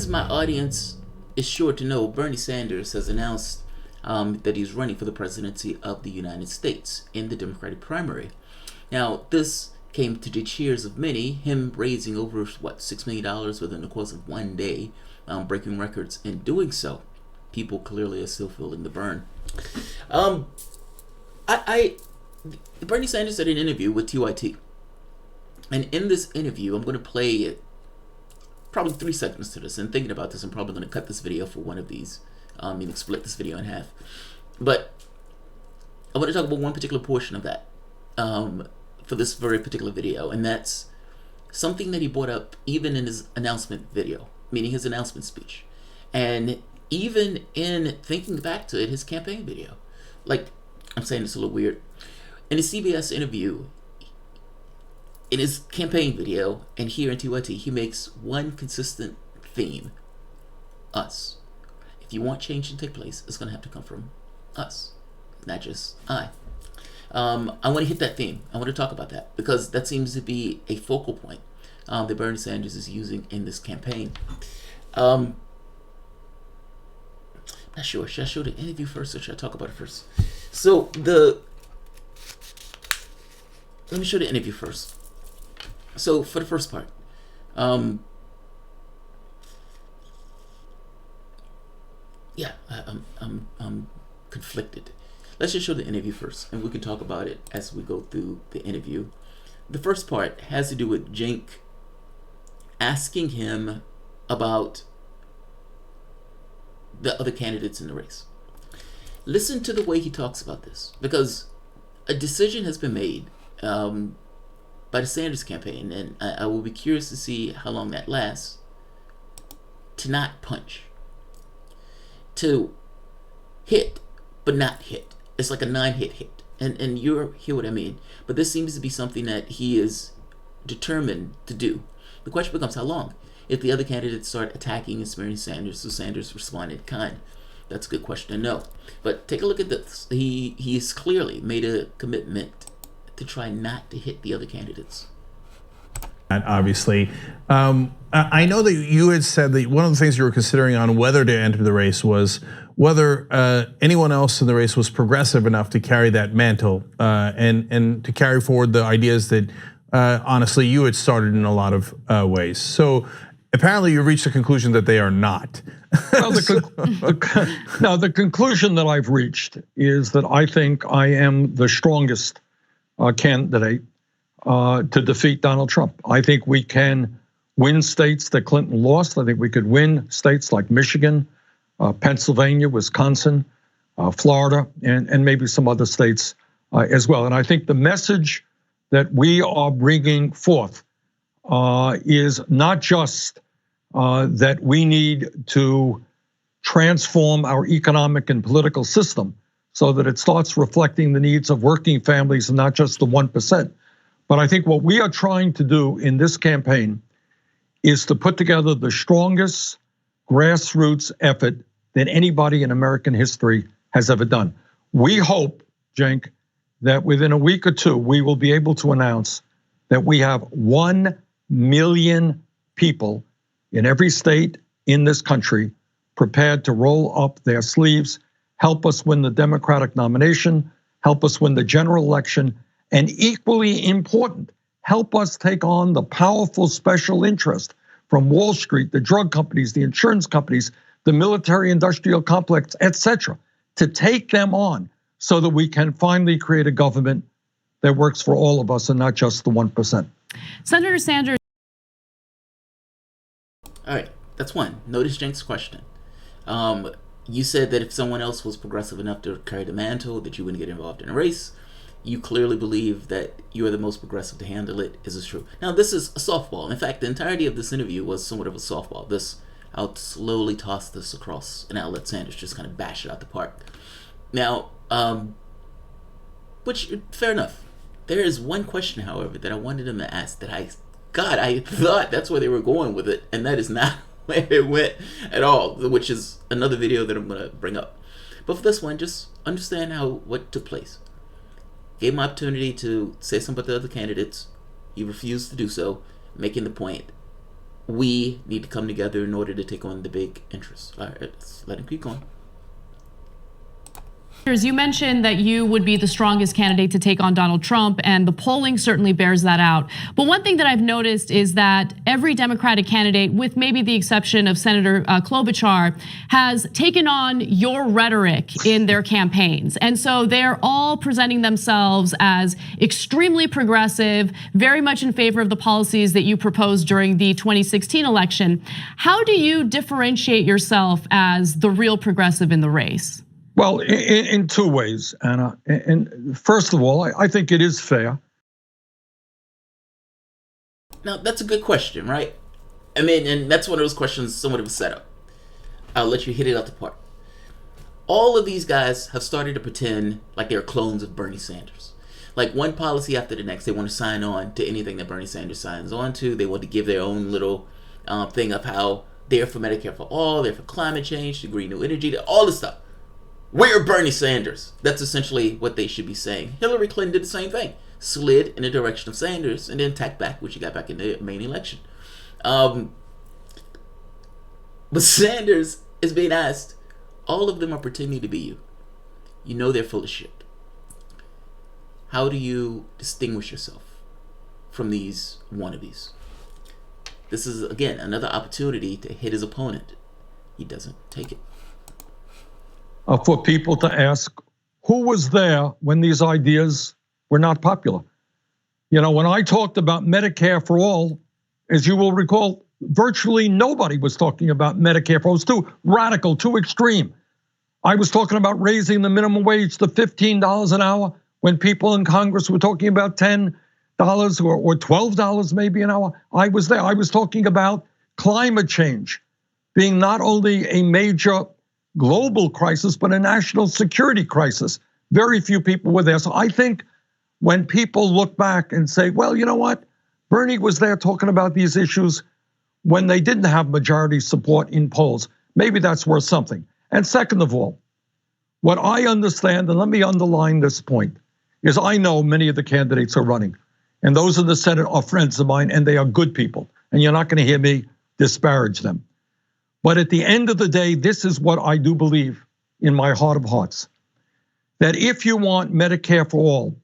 as my audience is sure to know, Bernie Sanders has announced that he's running for the presidency of the United States in the Democratic primary. Now, this came to the cheers of many, him raising over, $6 million within the course of one day, breaking records in doing so. People clearly are still feeling the burn. Bernie Sanders did an interview with TYT. And in this interview, I'm going to play probably 3 seconds to this. And thinking about this, I'm probably going to cut this video for one of these. Split this video in half. But I want to talk about one particular portion of that for this very particular video. And that's something that he brought up even in his announcement video, meaning his announcement speech. And even in thinking back to it, his campaign video. Like, I'm saying this a little weird. In a CBS interview, in his campaign video, and here in TYT, he makes one consistent theme: us. If you want change to take place, it's going to have to come from us, not just I. I want to hit that theme. I want to talk about that because that seems to be a focal point that Bernie Sanders is using in this campaign. Not sure. Should I show the interview first or should I talk about it first? So let me show the interview first. So for the first part, I'm conflicted. Let's just show the interview first, and we can talk about it as we go through the interview. The first part has to do with Cenk asking him about the other candidates in the race. Listen to the way he talks about this, because a decision has been made by the Sanders campaign, and I will be curious to see how long that lasts, to not punch, to hit but not hit. It's like a 9-hit hit, and you hear what I mean. But this seems to be something that he is determined to do. The question becomes how long. If the other candidates start attacking and smearing Sanders, so Sanders responded in kind. That's a good question to know. But take a look at this. He's clearly made a commitment to try not to hit the other candidates. Obviously, I know that you had said that one of the things you were considering on whether to enter the race was whether anyone else in the race was progressive enough to carry that mantle and to carry forward the ideas that honestly you had started in a lot of ways. So apparently you reached the conclusion that they are not. Well, the conclusion that I've reached is that I think I am the strongest candidate to defeat Donald Trump. I think we can win states that Clinton lost. I think we could win states like Michigan, Pennsylvania, Wisconsin, Florida, and maybe some other states as well. And I think the message that we are bringing forth is not just that we need to transform our economic and political system so that it starts reflecting the needs of working families and not just the 1%. But I think what we are trying to do in this campaign is to put together the strongest grassroots effort that anybody in American history has ever done. We hope, Cenk, that within a week or two, we will be able to announce that we have 1 million people in every state in this country prepared to roll up their sleeves, help us win the Democratic nomination, help us win the general election, and equally important, help us take on the powerful special interest from Wall Street, the drug companies, the insurance companies, the military industrial complex, etc., to take them on so that we can finally create a government that works for all of us and not just the 1%. Senator Sanders. All right, that's one. Notice Cenk's question. You said that if someone else was progressive enough to carry the mantle, that you wouldn't get involved in a race. You clearly believe that you are the most progressive to handle it. Is this true? Now, this is a softball. In fact, the entirety of this interview was somewhat of a softball. I'll slowly toss this across, and I'll let Sanders just kind of bash it out the park. Now, which, fair enough. There is one question, however, that I wanted him to ask that I thought that's where they were going with it, and that is not where it went at all, which is another video that I'm going to bring up. But for this one, just understand what took place. Gave him opportunity to say something about the other candidates. He refused to do so, making the point we need to come together in order to take on the big interests. All right, let's let him keep going. You mentioned that you would be the strongest candidate to take on Donald Trump, and the polling certainly bears that out. But one thing that I've noticed is that every Democratic candidate, with maybe the exception of Senator Klobuchar, has taken on your rhetoric in their campaigns. And so they're all presenting themselves as extremely progressive, very much in favor of the policies that you proposed during the 2016 election. How do you differentiate yourself as the real progressive in the race? Well, in two ways, Anna. And first of all, I think it is fair. Now, that's a good question, right? I mean, and that's one of those questions, somewhat of a setup. I'll let you hit it out the park. All of these guys have started to pretend like they're clones of Bernie Sanders. Like one policy after the next, they want to sign on to anything that Bernie Sanders signs on to. They want to give their own little thing of how they're for Medicare for all, they're for climate change, to green new energy, all this stuff. We're Bernie Sanders. That's essentially what they should be saying. Hillary Clinton did the same thing. Slid in the direction of Sanders and then tacked back when she got back in the main election. But Sanders is being asked, all of them are pretending to be you. You know they're full of shit. How do you distinguish yourself from these wannabes? This is, again, another opportunity to hit his opponent. He doesn't take it. For people to ask who was there when these ideas were not popular. You know, when I talked about Medicare for all, as you will recall, virtually nobody was talking about Medicare for all. It was too radical, too extreme. I was talking about raising the minimum wage to $15 an hour when people in Congress were talking about $10 or $12 maybe an hour. I was there. I was talking about climate change being not only a major global crisis, but a national security crisis. Very few people were there. So I think when people look back and say, well, you know what? Bernie was there talking about these issues when they didn't have majority support in polls. Maybe that's worth something. And second of all, what I understand, and let me underline this point, is I know many of the candidates are running. And those in the Senate are friends of mine, and they are good people. And you're not going to hear me disparage them. But at the end of the day, this is what I do believe in my heart of hearts. That if you want Medicare for all,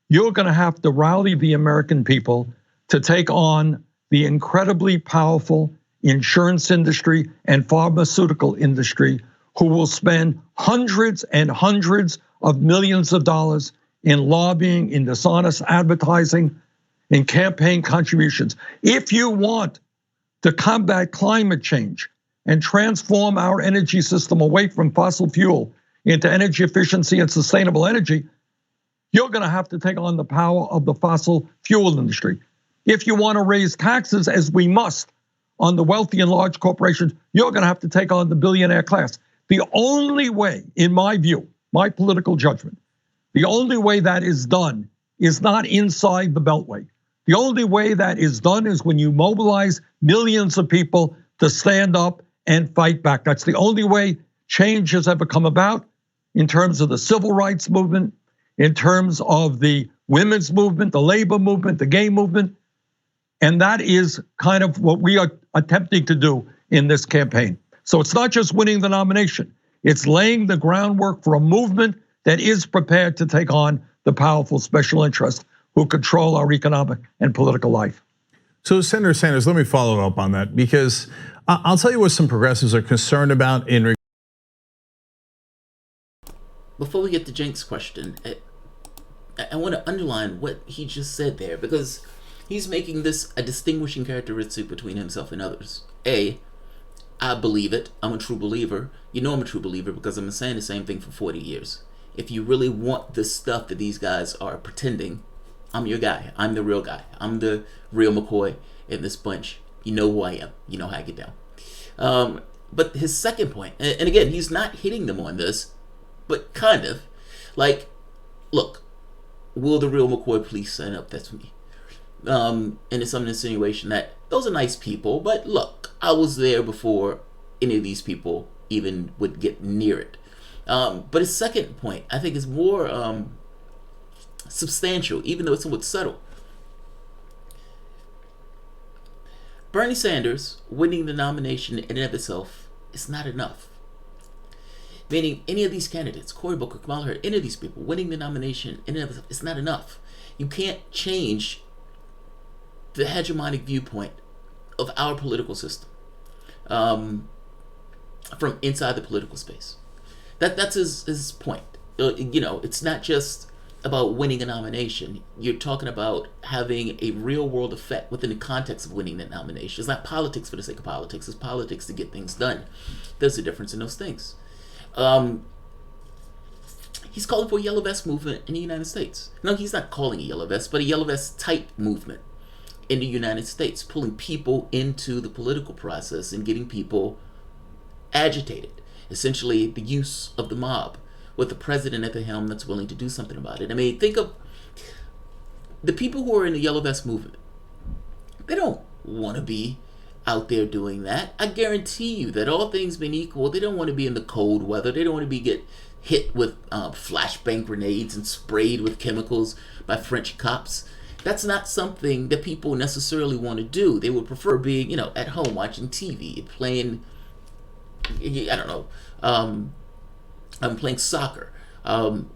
you're gonna have to rally the American people to take on the incredibly powerful insurance industry and pharmaceutical industry who will spend hundreds and hundreds of millions of dollars in lobbying, in dishonest advertising, in campaign contributions. If you want to combat climate change and transform our energy system away from fossil fuel into energy efficiency and sustainable energy, you're gonna have to take on the power of the fossil fuel industry. If you wanna raise taxes, as we must, on the wealthy and large corporations, you're gonna have to take on the billionaire class. The only way, in my view, my political judgment, the only way that is done is not inside the Beltway. The only way that is done is when you mobilize millions of people to stand up and fight back. That's the only way change has ever come about in terms of the civil rights movement, in terms of the women's movement, the labor movement, the gay movement. And that is kind of what we are attempting to do in this campaign. So it's not just winning the nomination, it's laying the groundwork for a movement that is prepared to take on the powerful special interests who control our economic and political life. So Senator Sanders, let me follow up on that, because I'll tell you what some progressives are concerned about in. Before we get to Jenks' question, I want to underline what he just said there, because he's making this a distinguishing characteristic between himself and others. A, I believe it. I'm a true believer. You know I'm a true believer because I've been saying the same thing for 40 years. If you really want the stuff that these guys are pretending, I'm your guy. I'm the real guy. I'm the real McCoy in this bunch. You know who I am. You know how I get down. But his second point, and again, he's not hitting them on this, but kind of, like, look, will the real McCoy please sign up? That's me. And it's some insinuation that those are nice people, but look, I was there before any of these people even would get near it. But his second point, I think, is more substantial, even though it's somewhat subtle. Bernie Sanders winning the nomination in and of itself is not enough. Meaning, any of these candidates, Cory Booker, Kamala Harris, any of these people winning the nomination in and of itself is not enough. You can't change the hegemonic viewpoint of our political system from inside the political space. That's his point. It's not just about winning a nomination. You're talking about having a real world effect within the context of winning that nomination. It's not politics for the sake of politics. It's politics to get things done. There's a difference in those things. He's calling for a yellow vest movement in the United States. No, he's not calling a yellow vest, but a yellow vest type movement in the United States, pulling people into the political process and getting people agitated. Essentially, the use of the mob with the president at the helm that's willing to do something about it. I mean, think of the people who are in the yellow vest movement. They don't want to be out there doing that. I guarantee you that all things being equal, they don't want to be in the cold weather. They don't want to get hit with flashbang grenades and sprayed with chemicals by French cops. That's not something that people necessarily want to do. They would prefer being, at home watching TV, playing, I don't know, I'm playing soccer,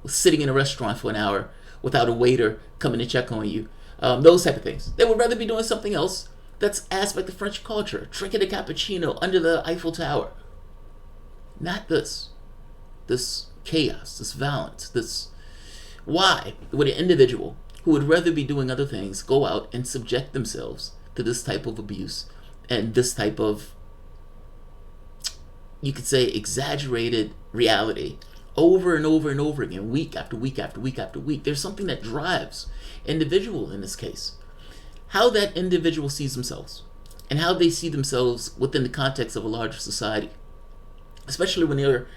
sitting in a restaurant for an hour without a waiter coming to check on you, those type of things. They would rather be doing something else that's aspect of French culture, drinking a cappuccino under the Eiffel Tower. Not this chaos, this violence, this. Why would an individual who would rather be doing other things go out and subject themselves to this type of abuse and this type of, you could say, exaggerated reality over and over and over again, week after week after week after week? There's something that drives individual in this case. How that individual sees themselves and how they see themselves within the context of a larger society, especially when they're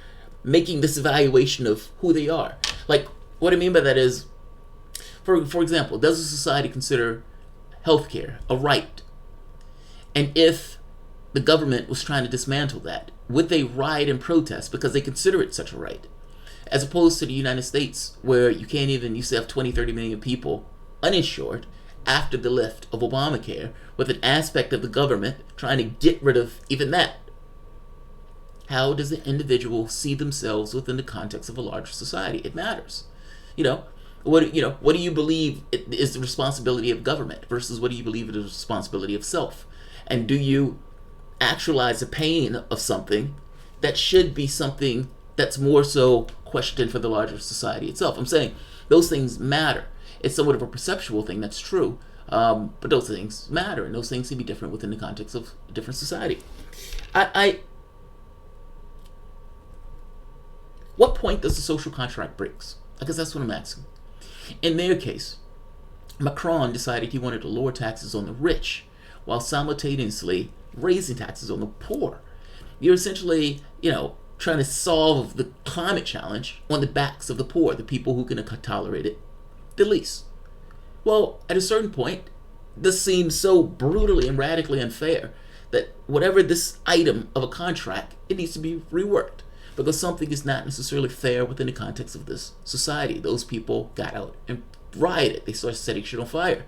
making this evaluation of who they are. Like, what I mean by that is, for example, does a society consider healthcare a right? And if the government was trying to dismantle that, would they riot and protest because they consider it such a right? As opposed to the United States, where you can't even, you still have 20, 30 million people uninsured after the lift of Obamacare, with an aspect of the government trying to get rid of even that. How does the individual see themselves within the context of a larger society? It matters. What do you believe is the responsibility of government versus what do you believe is the responsibility of self? And do you actualize the pain of something that should be something that's more so questioned for the larger society itself? I'm saying those things matter. It's somewhat of a perceptual thing, that's true, but those things matter, and those things can be different within the context of a different society. What point does the social contract breaks? I guess that's what I'm asking. In their case, Macron decided he wanted to lower taxes on the rich while simultaneously raising taxes on the poor. You're essentially, trying to solve the climate challenge on the backs of the poor, the people who can tolerate it the least. Well, at a certain point, this seems so brutally and radically unfair that whatever this item of a contract, it needs to be reworked, because something is not necessarily fair within the context of this society. Those people got out and rioted. They started setting shit on fire.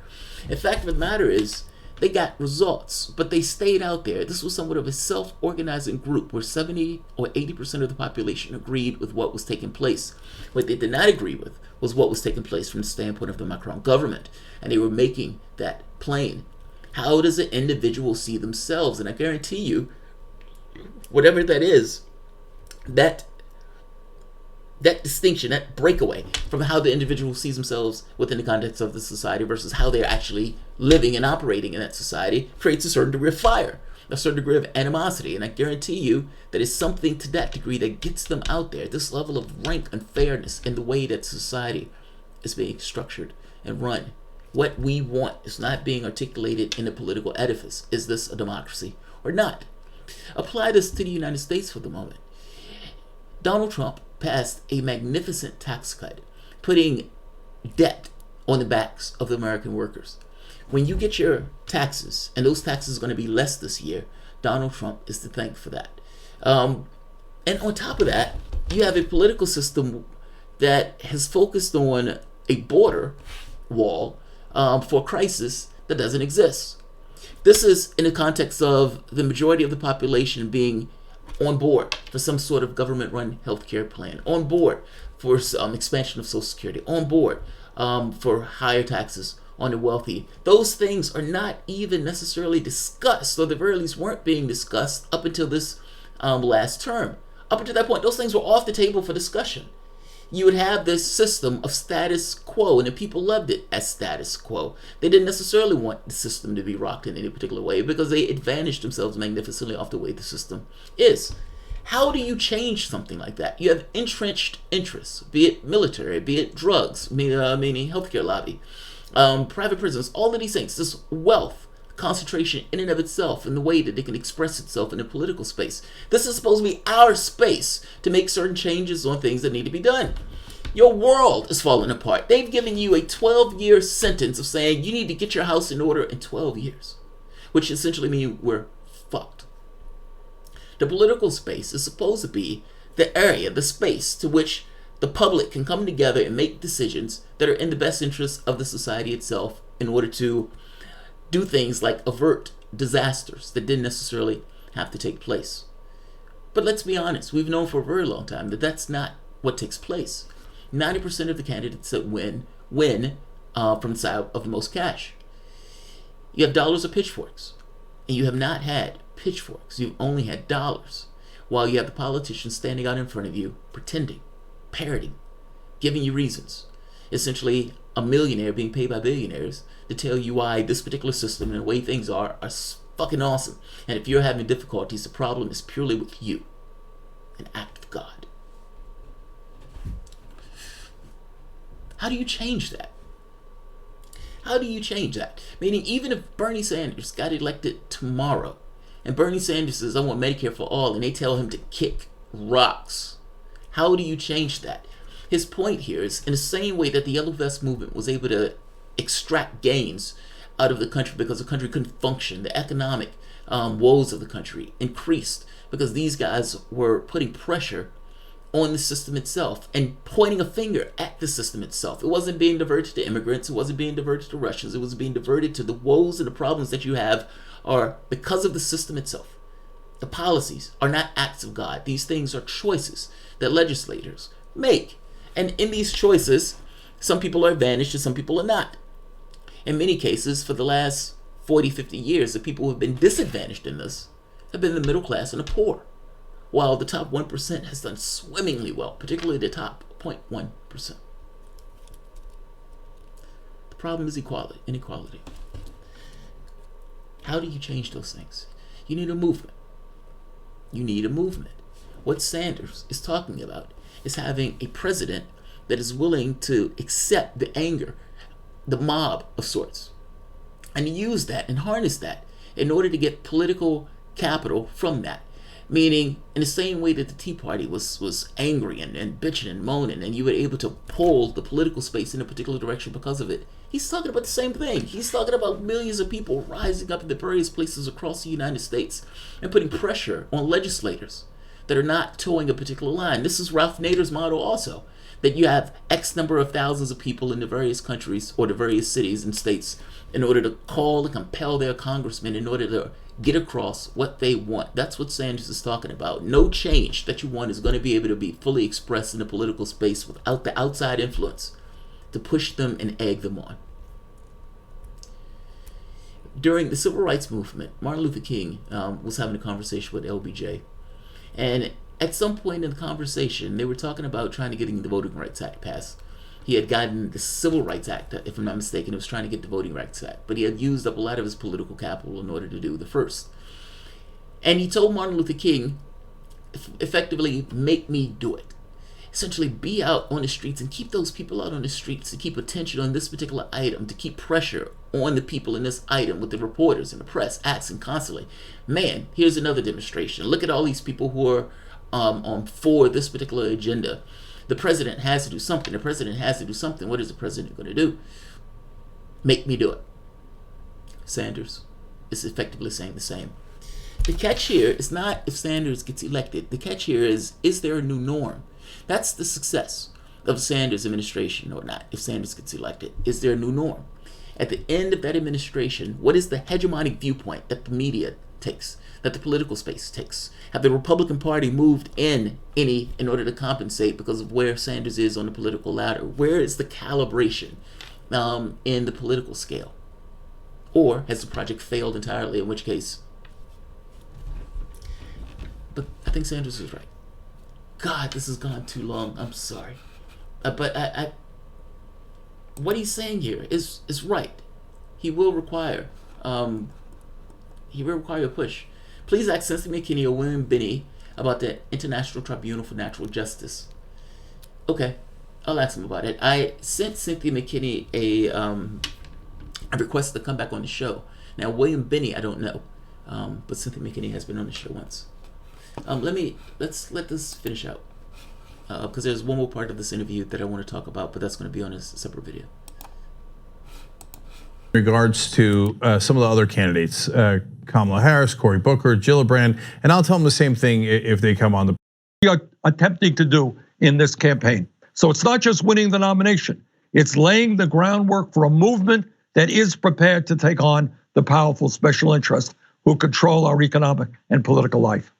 In fact of the matter is, they got results, but they stayed out there. This was somewhat of a self-organizing group where 70 or 80% of the population agreed with what was taking place. What they did not agree with was what was taking place from the standpoint of the Macron government, and they were making that plain. How does an individual see themselves? And I guarantee you, whatever that is, that distinction, that breakaway from how the individual sees themselves within the context of the society versus how they're actually living and operating in that society creates a certain degree of fire, a certain degree of animosity. And I guarantee you that it's something to that degree that gets them out there, this level of rank unfairness in the way that society is being structured and run. What we want is not being articulated in the political edifice. Is this a democracy or not? Apply this to the United States for the moment. Donald Trump passed a magnificent tax cut, putting debt on the backs of the American workers. When you get your taxes, and those taxes are going to be less this year, Donald Trump is to thank for that. And on top of that, you have a political system that has focused on a border wall for a crisis that doesn't exist. This is in the context of the majority of the population being on board for some sort of government-run healthcare plan, on board for expansion of Social Security, on board for higher taxes on the wealthy. Those things are not even necessarily discussed, or the very least weren't being discussed up until this last term. Up until that point, those things were off the table for discussion. You would have this system of status quo, and the people loved it as status quo. They didn't necessarily want the system to be rocked in any particular way because they advantaged themselves magnificently off the way the system is. How do you change something like that? You have entrenched interests, be it military, be it drugs, meaning healthcare lobby, private prisons, all of these things, this wealth concentration in and of itself in the way that it can express itself in the political space. This is supposed to be our space to make certain changes on things that need to be done. Your world is falling apart. They've given you a 12-year sentence of saying you need to get your house in order in 12 years, which essentially means we're fucked. The political space is supposed to be the area, the space to which the public can come together and make decisions that are in the best interest of the society itself in order to do things like avert disasters that didn't necessarily have to take place. But let's be honest, we've known for a very long time that that's not what takes place. 90% of the candidates that win from the side of the most cash. You have dollars or pitchforks, and you have not had pitchforks. You've only had dollars, while you have the politicians standing out in front of you, pretending, parroting, giving you reasons. Essentially, a millionaire being paid by billionaires to tell you why this particular system and the way things are fucking awesome. And if you're having difficulties, the problem is purely with you. An act of God. How do you change that? How do you change that? Meaning, even if Bernie Sanders got elected tomorrow, and Bernie Sanders says, I want Medicare for all, and they tell him to kick rocks, how do you change that? His point here is, in the same way that the Yellow Vest movement was able to extract gains out of the country because the country couldn't function, the economic woes of the country increased because these guys were putting pressure on the system itself and pointing a finger at the system itself. It wasn't being diverted to immigrants, it wasn't being diverted to Russians, it was being diverted to the woes and the problems that you have are because of the system itself. The policies are not acts of God. These things are choices that legislators make. And in these choices, some people are advantaged and some people are not. In many cases, for the last 40, 50 years, the people who have been disadvantaged in this have been the middle class and the poor, while the top 1% has done swimmingly well, particularly the top 0.1%. The problem is inequality. How do you change those things? You need a movement. You need a movement. What Sanders is talking about is having a president that is willing to accept the anger, the mob of sorts, and use that and harness that in order to get political capital from that. Meaning, in the same way that the Tea Party was angry and bitching and moaning, and you were able to pull the political space in a particular direction because of it, he's talking about the same thing. He's talking about millions of people rising up in the various places across the United States and putting pressure on legislators that are not towing a particular line. This is Ralph Nader's model also, that you have X number of thousands of people in the various countries or the various cities and states in order to call and compel their congressmen in order to get across what they want. That's what Sanders is talking about. No change that you want is going to be able to be fully expressed in the political space without the outside influence to push them and egg them on. During the Civil Rights Movement, Martin Luther King was having a conversation with LBJ. And at some point in the conversation, they were talking about trying to get the Voting Rights Act passed. He had gotten the Civil Rights Act, if I'm not mistaken. He was trying to get the Voting Rights Act, but he had used up a lot of his political capital in order to do the first. And he told Martin Luther King, effectively, make me do it. Essentially, be out on the streets and keep those people out on the streets to keep attention on this particular item, to keep pressure on the people in this item with the reporters and the press asking constantly, man, here's another demonstration. Look at all these people who are for this particular agenda. The president has to do something. The president has to do something. What is the president going to do? Make me do it. Sanders is effectively saying the same. The catch here is not if Sanders gets elected. The catch here is there a new norm? That's the success of Sanders' administration or not, if Sanders gets elected. Is there a new norm? At the end of that administration, what is the hegemonic viewpoint that the media takes, that the political space takes? Have the Republican Party moved in any in order to compensate because of where Sanders is on the political ladder? Where is the calibration in the political scale? Or has the project failed entirely, in which case? But I think Sanders is right. God, this has gone too long. I'm sorry. But I what he's saying here is right. He will require a push. Please ask Cynthia McKinney or William Binney about the International Tribunal for Natural Justice. Okay, I'll ask him about it. I sent Cynthia McKinney a request to come back on the show. Now William Binney, I don't know, but Cynthia McKinney has been on the show once. Let's let this finish out. Because there's one more part of this interview that I want to talk about, but that's going to be on a separate video. In regards to some of the other candidates, Kamala Harris, Cory Booker, Gillibrand, and I'll tell them the same thing if they come on the. We are attempting to do in this campaign. So it's not just winning the nomination, it's laying the groundwork for a movement that is prepared to take on the powerful special interests who control our economic and political life.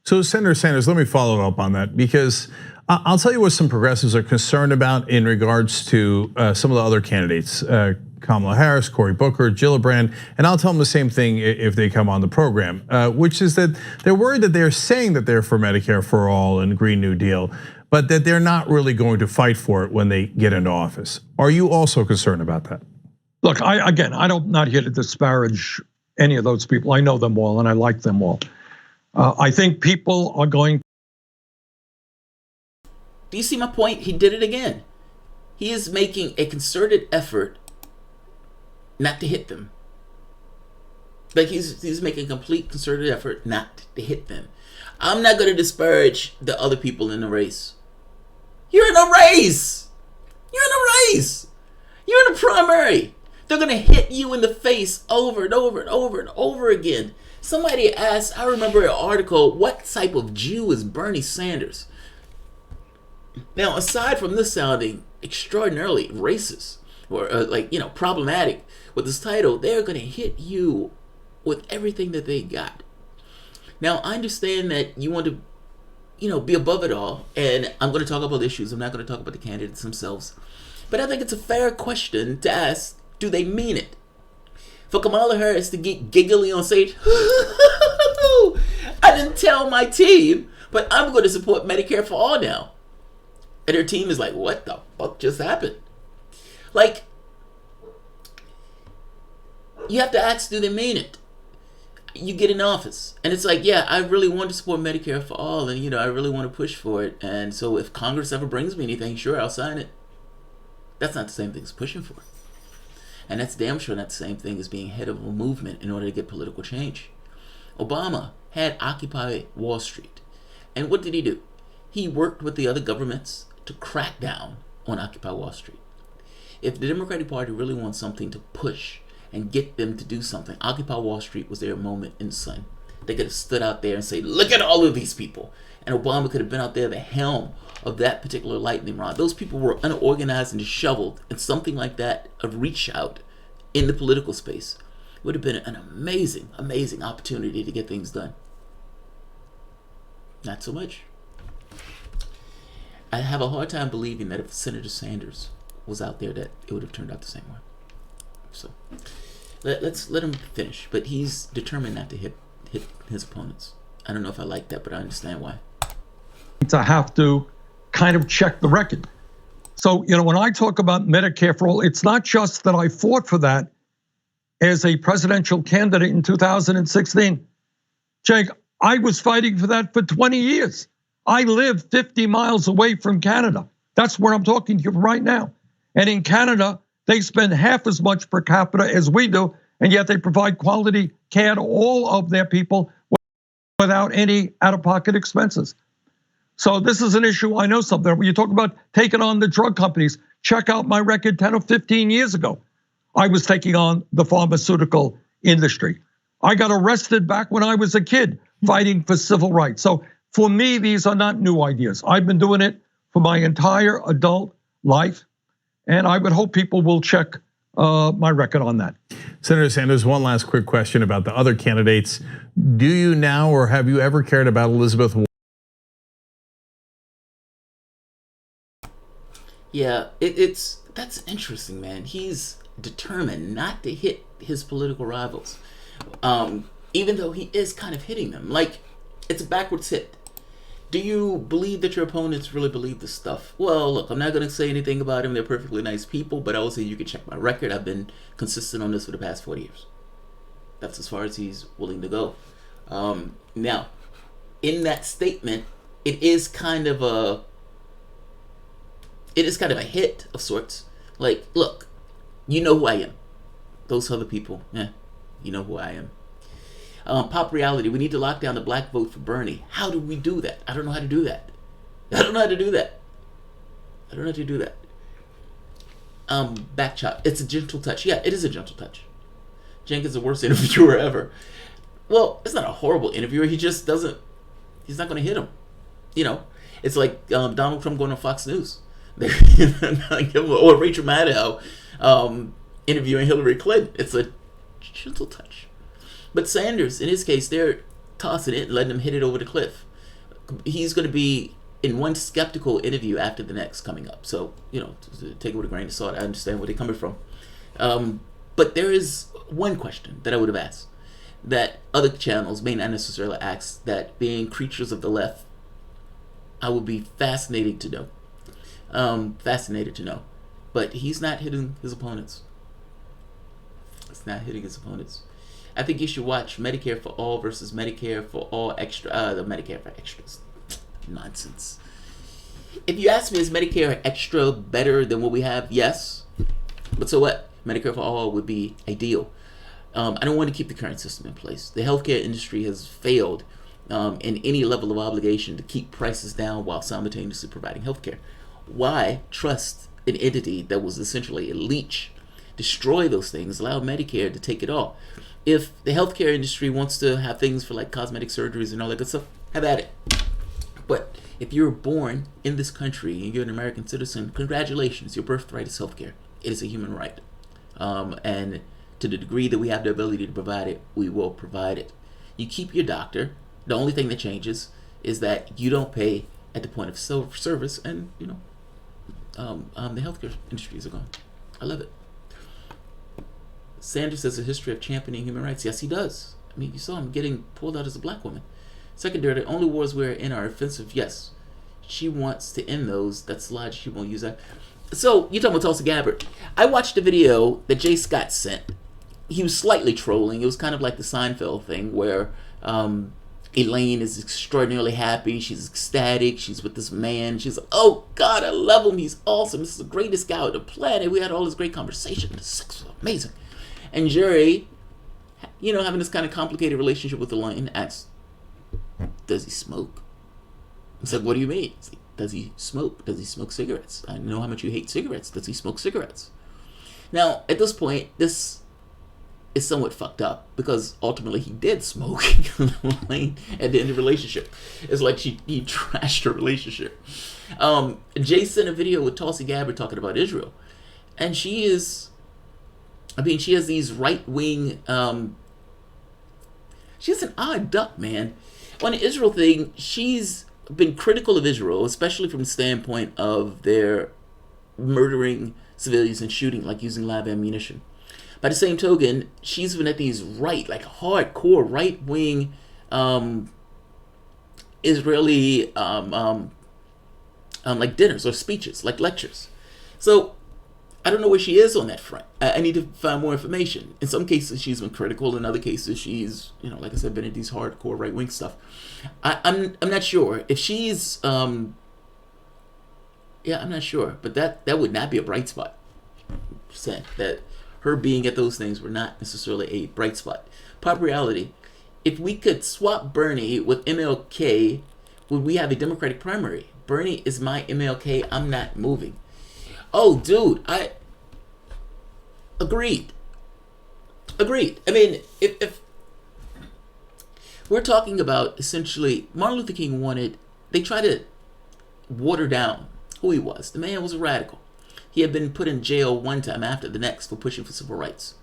So Senator Sanders, let me follow up on that, because I'll tell you what some progressives are concerned about in regards to some of the other candidates, Kamala Harris, Cory Booker, Gillibrand, and I'll tell them the same thing if they come on the program, which is that they're worried that they're saying that they're for Medicare for all and Green New Deal, but that they're not really going to fight for it when they get into office. Are you also concerned about that? Look, I'm not here to disparage any of those people. I know them all and I like them all. I think people are going. Do you see my point? He did it again. He is making a concerted effort not to hit them. Like he's making a complete concerted effort not to hit them. I'm not going to disparage the other people in the race. You're in a race. You're in a race. You're in a primary. They're going to hit you in the face over and over and over and over again. Somebody asked, I remember an article, what type of Jew is Bernie Sanders? Now, aside from this sounding extraordinarily racist or problematic with this title, they're going to hit you with everything that they got. Now, I understand that you want to, be above it all, and I'm going to talk about issues. I'm not going to talk about the candidates themselves. But I think it's a fair question to ask, do they mean it? For Kamala Harris to get giggly on stage, I didn't tell my team, but I'm going to support Medicare for all now. And her team is like, what the fuck just happened? Like, you have to ask, do they mean it? You get in office, and it's like, yeah, I really want to support Medicare for all, and I really want to push for it. And so if Congress ever brings me anything, sure, I'll sign it. That's not the same thing as pushing for it. And that's damn sure not the same thing as being head of a movement in order to get political change. Obama had Occupy Wall Street. And what did he do? He worked with the other governments to crack down on Occupy Wall Street. If the Democratic Party really wants something to push and get them to do something, Occupy Wall Street was their moment in the sun. They could have stood out there and say, look at all of these people. And Obama could have been out there at the helm of that particular lightning rod. Those people were unorganized and disheveled, and something like that, a reach out in the political space, would have been an amazing, amazing opportunity to get things done. Not so much. I have a hard time believing that if Senator Sanders was out there, that it would have turned out the same way. So let's let him finish. But he's determined not to hit his opponents. I don't know if I like that, but I understand why. To have to kind of check the record. So, when I talk about Medicare for all, it's not just that I fought for that as a presidential candidate in 2016. Jake, I was fighting for that for 20 years. I live 50 miles away from Canada. That's where I'm talking to you right now. And in Canada, they spend half as much per capita as we do, and yet they provide quality care to all of their people without any out-of-pocket expenses. So this is an issue I know something. When you talk about taking on the drug companies, check out my record 10 or 15 years ago. I was taking on the pharmaceutical industry. I got arrested back when I was a kid fighting for civil rights. So for me, these are not new ideas. I've been doing it for my entire adult life. And I would hope people will check my record on that. Senator Sanders, one last quick question about the other candidates. Do you now, or have you ever cared about Elizabeth Warren? Yeah, that's interesting, man. He's determined not to hit his political rivals, even though he is kind of hitting them. Like, it's a backwards hit. Do you believe that your opponents really believe this stuff? Well, look, I'm not going to say anything about them. They're perfectly nice people, but I will say you can check my record. I've been consistent on this for the past 40 years. That's as far as he's willing to go. Now, in that statement, it is kind of a hit of sorts. Like, look, you know who I am. Those other people, you know who I am. Pop reality, we need to lock down the black vote for Bernie. How do we do that? I don't know how to do that. Back chop. It's a gentle touch. Yeah, it is a gentle touch. Jenkins is the worst interviewer ever. Well, it's not a horrible interviewer. He just doesn't. He's not going to hit him. You know, it's like Donald Trump going on Fox News, or Rachel Maddow interviewing Hillary Clinton. It's a gentle touch. But Sanders, in his case, they're tossing it and letting him hit it over the cliff. He's going to be in one skeptical interview after the next coming up. So, you know, take it with a grain of salt. I understand where they're coming from. But there is one question that I would have asked that other channels may not necessarily ask, that being creatures of the left, I would be fascinated to know. But he's not hitting his opponents. I think you should watch Medicare for All versus Medicare for All Extra. The Medicare for Extras. Nonsense. If you ask me, is Medicare Extra better than what we have? Yes. But so what? Medicare for All would be ideal. I don't want to keep the current system in place. The healthcare industry has failed in any level of obligation to keep prices down while simultaneously providing healthcare. Why trust an entity that was essentially a leech, destroy those things, allow Medicare to take it all? If the healthcare industry wants to have things for like cosmetic surgeries and all that good stuff, have at it. But if you're born in this country and you're an American citizen, congratulations, your birthright is healthcare. It is a human right. And to the degree that we have the ability to provide it, we will provide it. You keep your doctor. The only thing that changes is that you don't pay at the point of service, and you know, the healthcare industries are gone. I love it. Sanders has a history of championing human rights. Yes, he does. I mean, you saw him getting pulled out as a black woman. Secondary, the only wars we're in are offensive. Yes, she wants to end those. That's logic. She won't use that. So, you're talking about Tulsi Gabbard. I watched a video that Jay Scott sent. He was slightly trolling. It was kind of like the Seinfeld thing where Elaine is extraordinarily happy. She's ecstatic. She's with this man. She's like, oh, God, I love him. He's awesome. This is the greatest guy on the planet. We had all this great conversation. The sex was amazing. And Jerry, you know, having this kind of complicated relationship with Elaine, asks, does he smoke? It's like, what do you mean? It's like, does he smoke? Does he smoke cigarettes? I know how much you hate cigarettes. Does he smoke cigarettes? Now, at this point, this is somewhat fucked up because ultimately he did smoke Elaine at the end of the relationship. It's like he trashed her relationship. Jay sent a video with Tulsi Gabbard talking about Israel. And she has these right-wing, she's an odd duck, man. On the Israel thing, she's been critical of Israel, especially from the standpoint of their murdering civilians and shooting, like using live ammunition. By the same token, she's been at these hardcore right-wing Israeli like dinners or speeches, like lectures. So I don't know where she is on that front. I need to find more information. In some cases, she's been critical. In other cases, she's, you know, like I said, been at these hardcore right-wing stuff. I'm not sure if she's. I'm not sure, but that would not be a bright spot. Just saying that her being at those things were not necessarily a bright spot. Pop reality. If we could swap Bernie with MLK, would we have a Democratic primary? Bernie is my MLK. I'm not moving. Oh, dude, I agreed. I mean, if we're talking about essentially, Martin Luther King they tried to water down who he was. The man was a radical. He had been put in jail one time after the next for pushing for civil rights.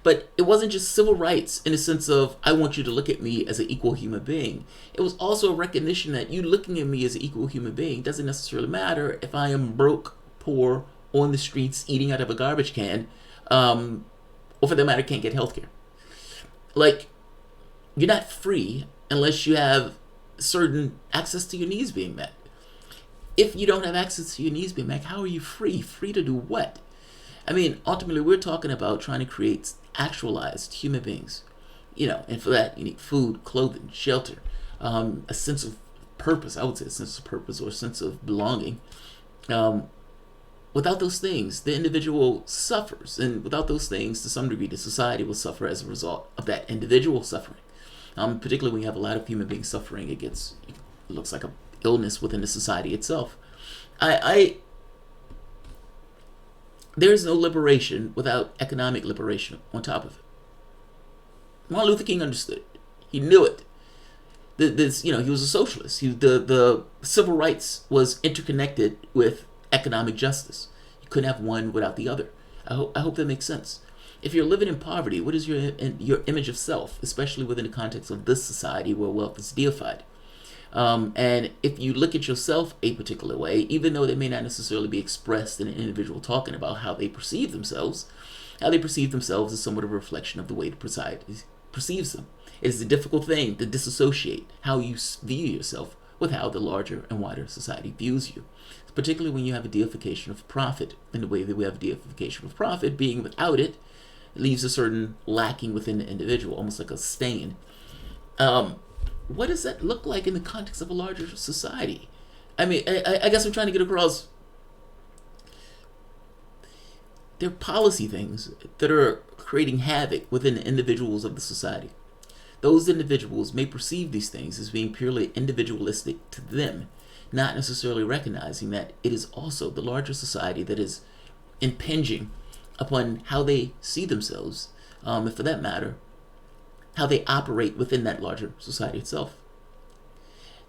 But it wasn't just civil rights in the sense of, I want you to look at me as an equal human being. It was also a recognition that you looking at me as an equal human being doesn't necessarily matter if I am broke, poor, on the streets, eating out of a garbage can, or for that matter, can't get healthcare. Like, you're not free unless you have certain access to your needs being met. If you don't have access to your needs being met, how are you free? Free to do what? I mean, ultimately, we're talking about trying to create actualized human beings, and for that, you need food, clothing, shelter, a sense of purpose. I would say a sense of purpose or a sense of belonging. Without those things, the individual suffers. And without those things, to some degree, the society will suffer as a result of that individual suffering. Particularly when you have a lot of human beings suffering, it looks like an illness within the society itself. There is no liberation without economic liberation on top of it. Martin Luther King understood it. He knew it. He was a socialist. The civil rights was interconnected with economic justice. You couldn't have one without the other. I hope that makes sense. If you're living in poverty, what is your image of self, especially within the context of this society where wealth is deified? And if you look at yourself a particular way, even though they may not necessarily be expressed in an individual talking about how they perceive themselves is somewhat of a reflection of the way the society perceives them. It is a difficult thing to disassociate how you view yourself with how the larger and wider society views you, particularly when you have a deification of profit in the way that we have a deification of profit. Being without it leaves a certain lacking within the individual, almost like a stain. What does that look like in the context of a larger society? I mean, I guess I'm trying to get across. There are policy things that are creating havoc within the individuals of the society. Those individuals may perceive these things as being purely individualistic to them, not necessarily recognizing that it is also the larger society that is impinging upon how they see themselves, and for that matter, how they operate within that larger society itself.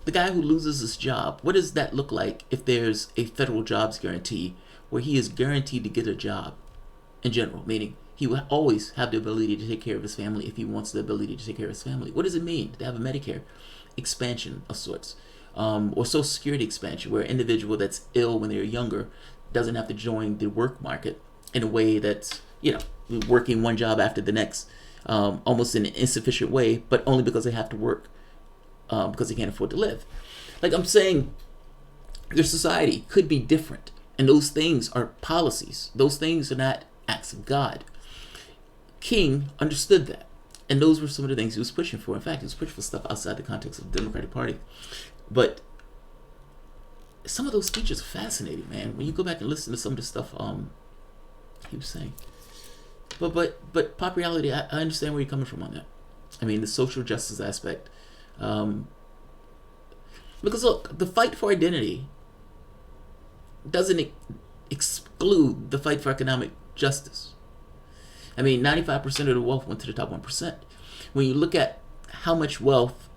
The guy who loses his job, what does that look like if there's a federal jobs guarantee where he is guaranteed to get a job in general, meaning he will always have the ability to take care of his family if he wants the ability to take care of his family? What does it mean to have a Medicare expansion of sorts, or Social Security expansion, where an individual that's ill when they're younger doesn't have to join the work market in a way that's, working one job after the next, almost in an insufficient way, but only because they have to work, because they can't afford to live. Like I'm saying, their society could be different, and those things are policies. Those things are not acts of God. King understood that, and those were some of the things he was pushing for. In fact, he was pushing for stuff outside the context of the Democratic Party. But some of those speeches are fascinating, man. When you go back and listen to some of the stuff he was saying. But pop reality, I understand where you're coming from on that. I mean, the social justice aspect. Because look, the fight for identity doesn't exclude the fight for economic justice. I mean, 95% of the wealth went to the top 1%. When you look at how much wealth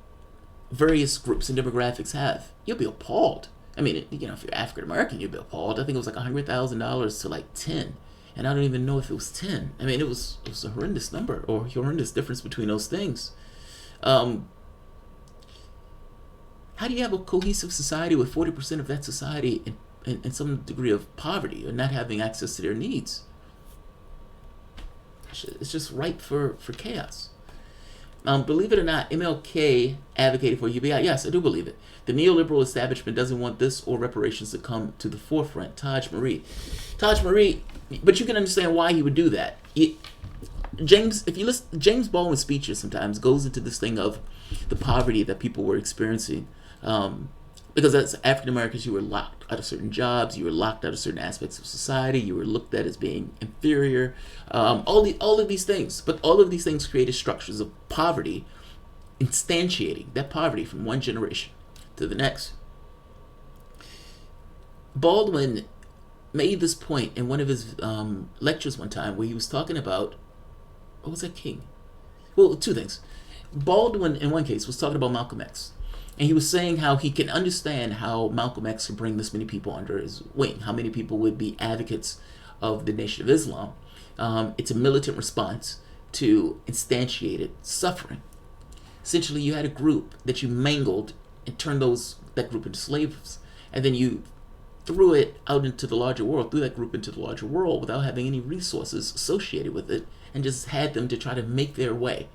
various groups and demographics have, you'll be appalled. I mean, if you're African American, you'll be appalled. I think it was like $100,000 to like 10. And I don't even know if it was 10. I mean, it was a horrendous number, or horrendous difference between those things. How do you have a cohesive society with 40% of that society in some degree of poverty or not having access to their needs? It's just ripe for chaos. Believe it or not, MLK advocated for UBI. Yes, I do believe it. The neoliberal establishment doesn't want this or reparations to come to the forefront. Taj Marie, but you can understand why he would do that. If you listen, James Baldwin's speeches sometimes goes into this thing of the poverty that people were experiencing. Because as African Americans, you were locked out of certain jobs, you were locked out of certain aspects of society, you were looked at as being inferior, all of these things. But all of these things created structures of poverty, instantiating that poverty from one generation to the next. Baldwin made this point in one of his lectures one time where he was talking about, what was that, King? Well, two things. Baldwin, in one case, was talking about Malcolm X. And he was saying how he can understand how Malcolm X could bring this many people under his wing, how many people would be advocates of the Nation of Islam. It's a militant response to instantiated suffering. Essentially, you had a group that you mangled and turned that group into slaves, and then you threw it out into the larger world, threw that group into the larger world without having any resources associated with it, and just had them to try to make their way.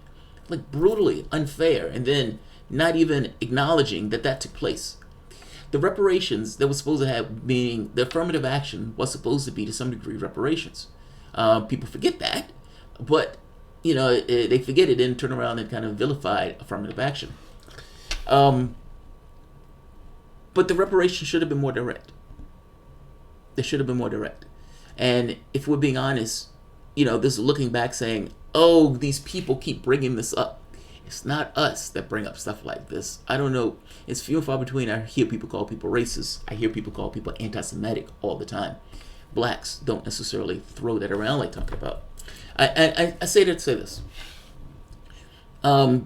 Like, brutally unfair, and then not even acknowledging that took place. The reparations that was supposed to have, being the affirmative action, was supposed to be to some degree reparations. People forget that, but they forget it and turn around and kind of vilify affirmative action. But the reparations should have been more direct. They should have been more direct. And if we're being honest, this is looking back saying, oh, these people keep bringing this up. It's not us that bring up stuff like this. I don't know. It's few and far between. I hear people call people racist. I hear people call people anti-Semitic all the time. Blacks don't necessarily throw that around like talking about. I say that to say this. The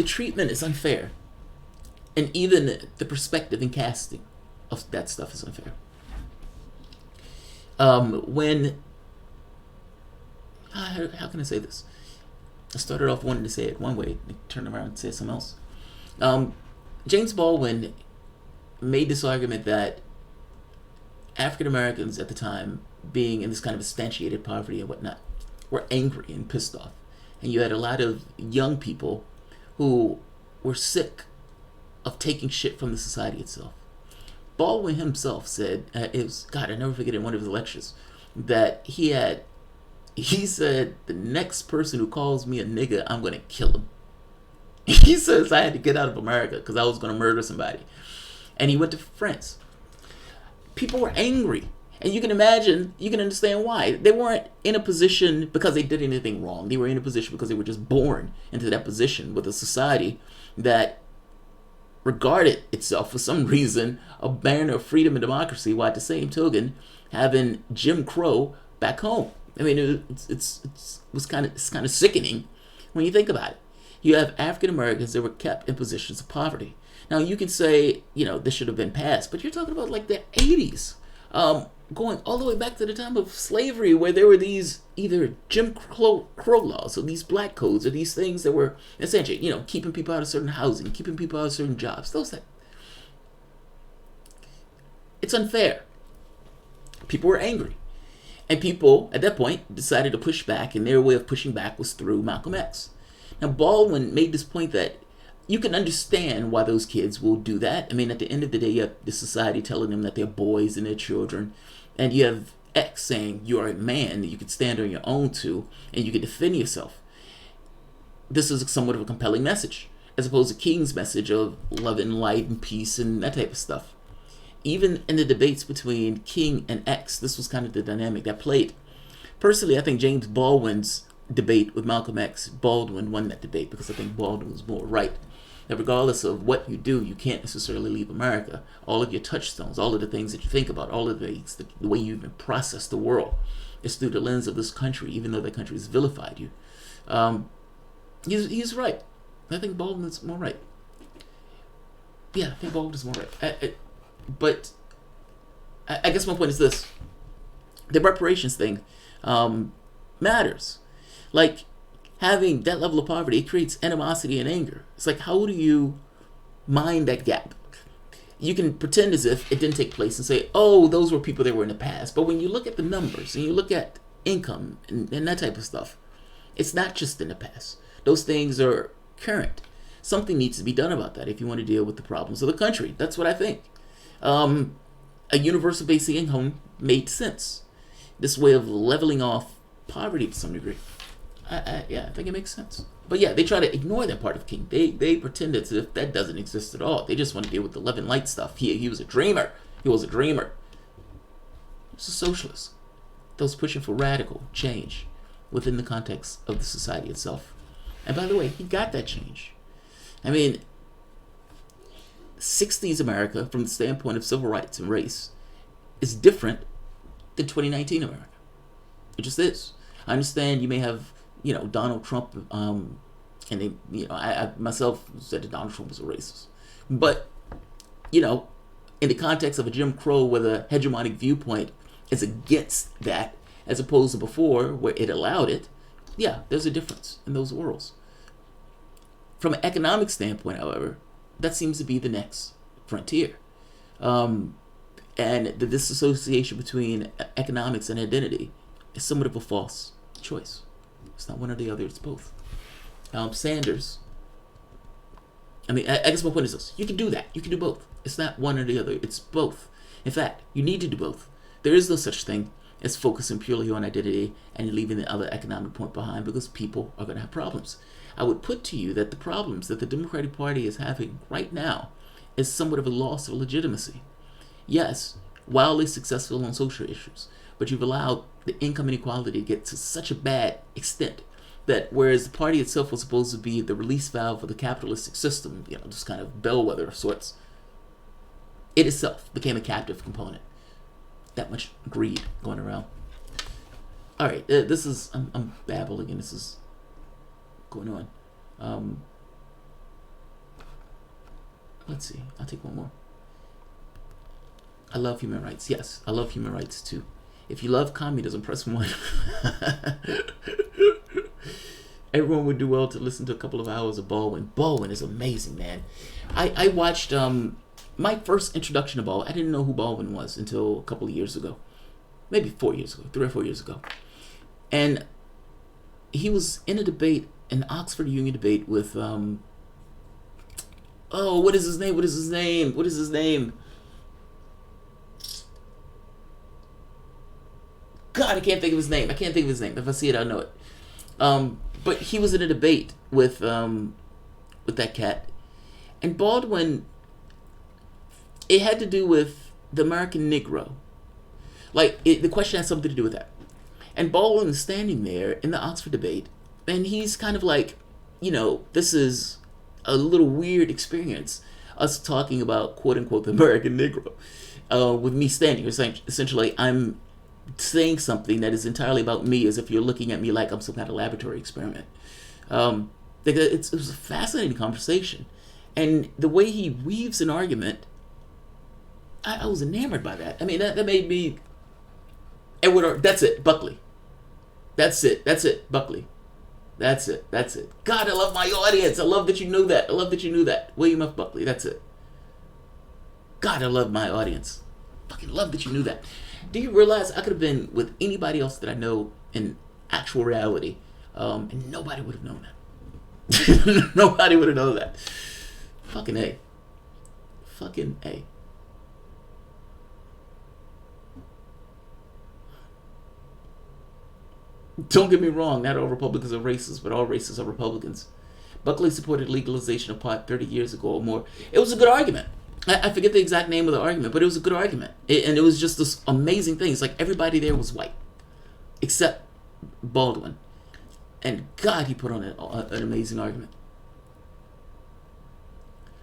treatment is unfair. And even the perspective and casting of that stuff is unfair. How can I say this? I started off wanting to say it one way, and turned around and said something else. James Baldwin made this argument that African Americans at the time, being in this kind of instantiated poverty and whatnot, were angry and pissed off. And you had a lot of young people who were sick of taking shit from the society itself. Baldwin himself said, I never forget in one of his lectures, that he said, the next person who calls me a nigga, I'm going to kill him. He says, I had to get out of America because I was going to murder somebody. And he went to France. People were angry. And you can understand why. They weren't in a position because they did anything wrong. They were in a position because they were just born into that position with a society that regarded itself for some reason a banner of freedom and democracy, while at the same token having Jim Crow back home. I mean, it's kind of sickening when you think about it. You have African Americans that were kept in positions of poverty. Now you can say, this should have been passed, but you're talking about like the 80s, going all the way back to the time of slavery, where there were these either Jim Crow laws, or these black codes, or these things that were essentially, keeping people out of certain housing, keeping people out of certain jobs. It's unfair. People were angry. And people, at that point, decided to push back, and their way of pushing back was through Malcolm X. Now, Baldwin made this point that you can understand why those kids will do that. I mean, at the end of the day, you have the society telling them that they're boys and they're children, and you have X saying you're a man that you can stand on your own to, and you can defend yourself. This is somewhat of a compelling message, as opposed to King's message of love and light and peace and that type of stuff. Even in the debates between King and X, this was kind of the dynamic that played. Personally, I think James Baldwin's debate with Malcolm X, Baldwin won that debate because I think Baldwin was more right. That regardless of what you do, you can't necessarily leave America. All of your touchstones, all of the things that you think about, all of the way you even process the world is through the lens of this country, even though that country has vilified you. He's right. I think Baldwin's more right. Yeah, I think Baldwin's more right. But I guess my point is this. The reparations thing matters. Like, having that level of poverty, it creates animosity and anger. It's like, how do you mind that gap? You can pretend as if it didn't take place and say, oh, those were people that were in the past. But when you look at the numbers and you look at income and that type of stuff, it's not just in the past. Those things are current. Something needs to be done about that if you want to deal with the problems of the country. That's what I think. A universal basic income made sense. This way of leveling off poverty to some degree. I think it makes sense. But yeah, they try to ignore that part of King. They pretend as if that doesn't exist at all. They just want to deal with the love and light stuff. He was a dreamer. He was a dreamer. He was a socialist that was pushing for radical change within the context of the society itself. And by the way, he got that change. I mean, 60s America, from the standpoint of civil rights and race, is different than 2019 America. It just is. I understand you may have, Donald Trump, and they, I myself said that Donald Trump was a racist, but in the context of a Jim Crow where the hegemonic viewpoint is against that, as opposed to before where it allowed it, yeah, there's a difference in those worlds. From an economic standpoint, however, that seems to be the next frontier. And the disassociation between economics and identity is somewhat of a false choice. It's not one or the other, it's both. Sanders, I guess my point is this. You can do that. You can do both. It's not one or the other, it's both. In fact, you need to do both. There is no such thing as focusing purely on identity and leaving the other economic point behind, because people are going to have problems. I would put to you that the problems that the Democratic Party is having right now is somewhat of a loss of legitimacy. Yes, wildly successful on social issues, but you've allowed the income inequality to get to such a bad extent that whereas the party itself was supposed to be the release valve for the capitalistic system, just kind of bellwether of sorts, it itself became a captive component. That much greed going around. All right, this is, I'm babbling and this is going on. Let's see, I'll take one more. I love human rights. Yes, I love human rights too. If you love communism, press 1. Everyone would do well to listen to a couple of hours of Baldwin. Baldwin is amazing, man. I watched my first introduction to Baldwin. I didn't know who Baldwin was until a couple of years ago. Maybe 4 years ago, 3 or 4 years ago. And he was in a debate, an Oxford Union debate with, what is his name? God, I can't think of his name. If I see it, I'll know it. But he was in a debate with that cat. And Baldwin, it had to do with the American Negro. The question had something to do with that. And Baldwin is standing there in the Oxford debate, and he's kind of like, this is a little weird experience, us talking about, quote unquote, the American Negro, with me standing here. Essentially, I'm saying something that is entirely about me, as if you're looking at me like I'm some kind of laboratory experiment. It was a fascinating conversation. And the way he weaves an argument, I was enamored by that. That made me... That's it, Buckley. That's it, Buckley. That's it. God, I love my audience. I love that you knew that. William F. Buckley, that's it. God, I love my audience. Fucking love that you knew that. Do you realize I could have been with anybody else that I know in actual reality, and nobody would have known that. Nobody would have known that. Fucking A. Don't get me wrong, not all Republicans are racist, but all racists are Republicans. Buckley supported legalization of pot 30 years ago or more. It was a good argument. I forget the exact name of the argument, but it was a good argument. And it was just this amazing thing. It's like everybody there was white, except Baldwin. And God, he put on an amazing argument.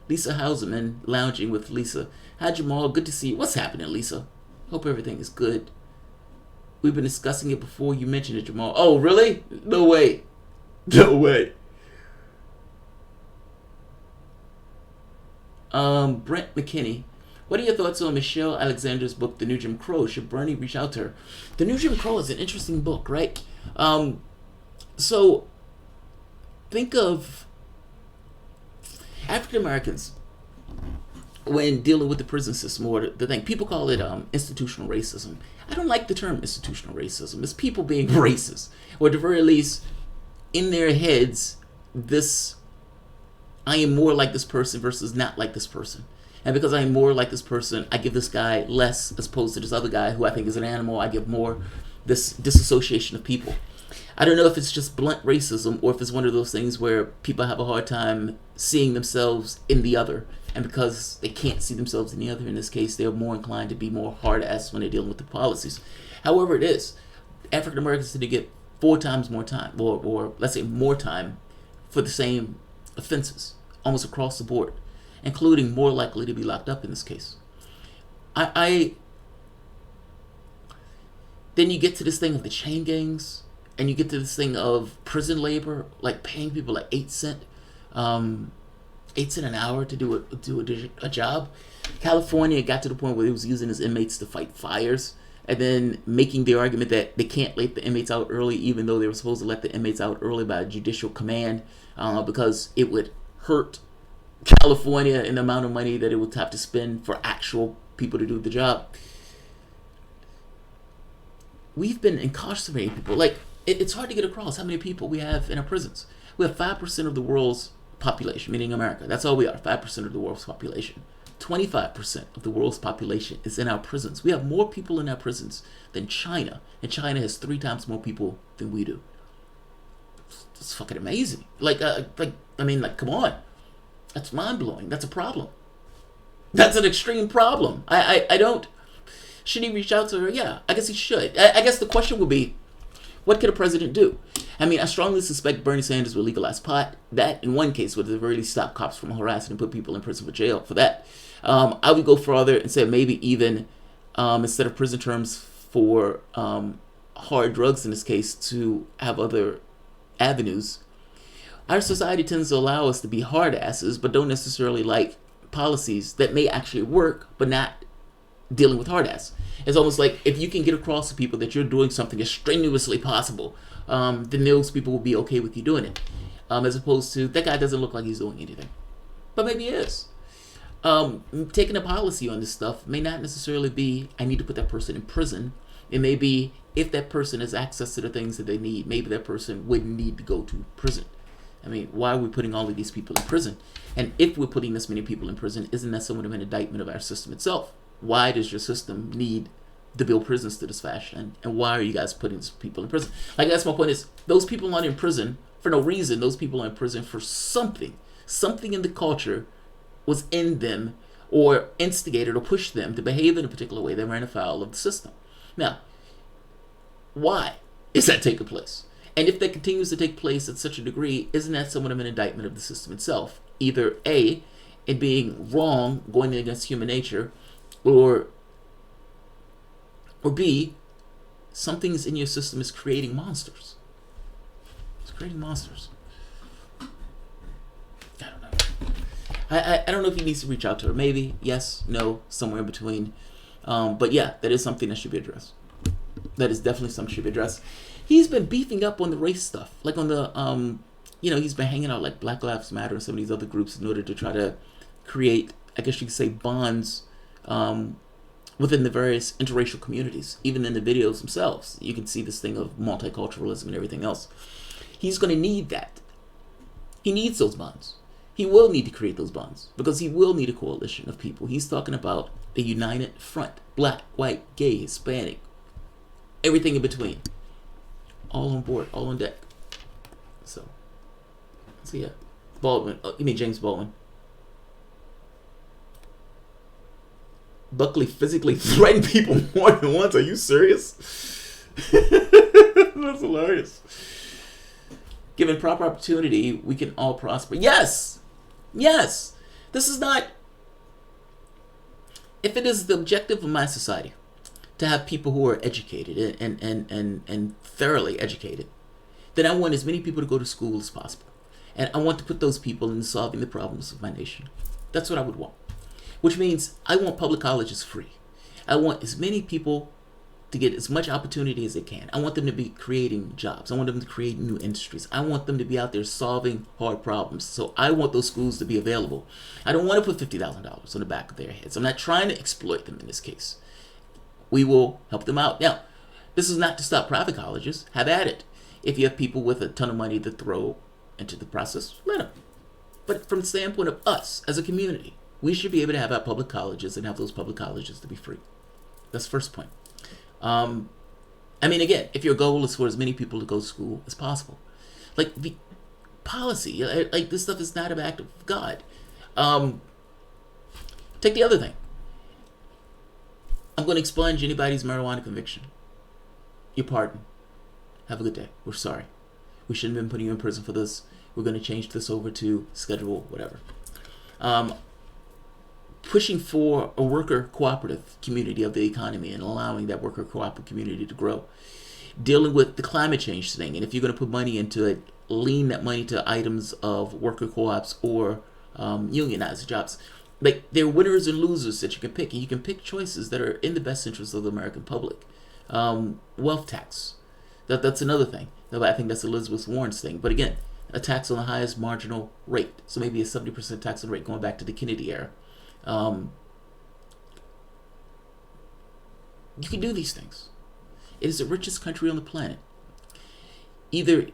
Lisa Hauserman, lounging with Lisa. Hi, Jamal. Good to see you. What's happening, Lisa? Hope everything is good. We've been discussing it before you mentioned it, Jamal. Oh, really? No way. Brent McKinney, what are your thoughts on Michelle Alexander's book, The New Jim Crow? Should Bernie reach out to her? The New Jim Crow is an interesting book, right? So think of African Americans when dealing with the prison system, or the thing. People call it institutional racism. I don't like the term institutional racism. It's people being racist, or at the very least, in their heads, I am more like this person versus not like this person. And because I am more like this person, I give this guy less as opposed to this other guy who I think is an animal. I give more, this disassociation of people. I don't know if it's just blunt racism or if it's one of those things where people have a hard time seeing themselves in the other. And because they can't see themselves in the other, in this case, they're more inclined to be more hard-ass when they're dealing with the policies. However it is, African Americans tend to get 4 times more time, or let's say more time, for the same offenses, almost across the board, including more likely to be locked up in this case. Then you get to this thing of the chain gangs, and you get to this thing of prison labor, like paying people like 8 cents an hour to do a job. California got to the point where it was using its inmates to fight fires, and then making the argument that they can't let the inmates out early, even though they were supposed to let the inmates out early by judicial command, because it would hurt California in the amount of money that it would have to spend for actual people to do the job. We've been incarcerating people. Like, it's hard to get across how many people we have in our prisons. We have 5% of the world's population, meaning America. That's all we are, 5% of the world's population. 25% of the world's population is in our prisons. We have more people in our prisons than China, and China has 3 times more people than we do. It's fucking amazing. Come on. That's mind-blowing. That's a problem. That's an extreme problem. I don't... Should he reach out to her? Yeah, I guess he should. I guess the question would be, what could a president do? I mean, I strongly suspect Bernie Sanders will legalize pot. That, in one case, would at the very least stop cops from harassing and put people in prison for jail for that. I would go further and say maybe even instead of prison terms for hard drugs in this case, to have other avenues. Our society tends to allow us to be hard asses, but don't necessarily like policies that may actually work, but not dealing with hard ass. It's almost like if you can get across to people that you're doing something as strenuously possible, then those people will be okay with you doing it. As opposed to, that guy doesn't look like he's doing anything. But maybe he is. Taking a policy on this stuff may not necessarily be, I need to put that person in prison. It may be, if that person has access to the things that they need, maybe that person wouldn't need to go to prison. I mean, why are we putting all of these people in prison? And if we're putting this many people in prison, isn't that somewhat of an indictment of our system itself? Why does your system need to build prisons to this fashion? And why are you guys putting these people in prison? Like, that's my point is, those people aren't in prison for no reason. Those people are in prison for something. Something in the culture was in them or instigated or pushed them to behave in a particular way that ran afoul of the system. Now, why is that taking place? And if that continues to take place at such a degree, isn't that somewhat of an indictment of the system itself? Either A, it being wrong, going against human nature, or B, something's in your system is creating monsters. It's creating monsters. I don't know. I don't know if he needs to reach out to her. Maybe, yes, no, somewhere in between. But yeah, that is something that should be addressed. That is definitely something that should be addressed. He's been beefing up on the race stuff. Like on the, he's been hanging out like Black Lives Matter and some of these other groups in order to try to create, I guess you could say, bonds within the various interracial communities. Even in the videos themselves, you can see this thing of multiculturalism and everything else. He's going to need that. He needs those bonds. He will need to create those bonds because he will need a coalition of people. He's talking about a united front, black, white, gay, Hispanic, everything in between. All on board, all on deck. So yeah. Baldwin, you mean James Baldwin. Buckley physically threatened people more than once. Are you serious? That's hilarious. Given proper opportunity, we can all prosper. Yes! Yes! This is not... If it is the objective of my society to have people who are educated and thoroughly educated, then I want as many people to go to school as possible. And I want to put those people in solving the problems of my nation. That's what I would want. Which means I want public colleges free. I want as many people to get as much opportunity as they can. I want them to be creating jobs. I want them to create new industries. I want them to be out there solving hard problems. So I want those schools to be available. I don't want to put $50,000 on the back of their heads. I'm not trying to exploit them in this case. We will help them out. Now, this is not to stop private colleges. Have at it. If you have people with a ton of money to throw into the process, let them. But from the standpoint of us as a community, we should be able to have our public colleges and have those public colleges to be free. That's the first point. Again, if your goal is for as many people to go to school as possible, like the policy, like this stuff is not an act of God. Take the other thing. I'm going to expunge anybody's marijuana conviction. Your pardon. Have a good day. We're sorry. We shouldn't have been putting you in prison for this. We're going to change this over to schedule whatever. Pushing for a worker cooperative community of the economy and allowing that worker cooperative community to grow. dealing with the climate change thing, and if you're going to put money into it, lean that money to items of worker co-ops or unionized jobs. Like, there are winners and losers that you can pick, and you can pick choices that are in the best interest of the American public. Wealth tax, that's another thing. I think that's Elizabeth Warren's thing. But again, a tax on the highest marginal rate, so maybe a 70% tax on rate going back to the Kennedy era. You can do these things. It is the richest country on the planet. Either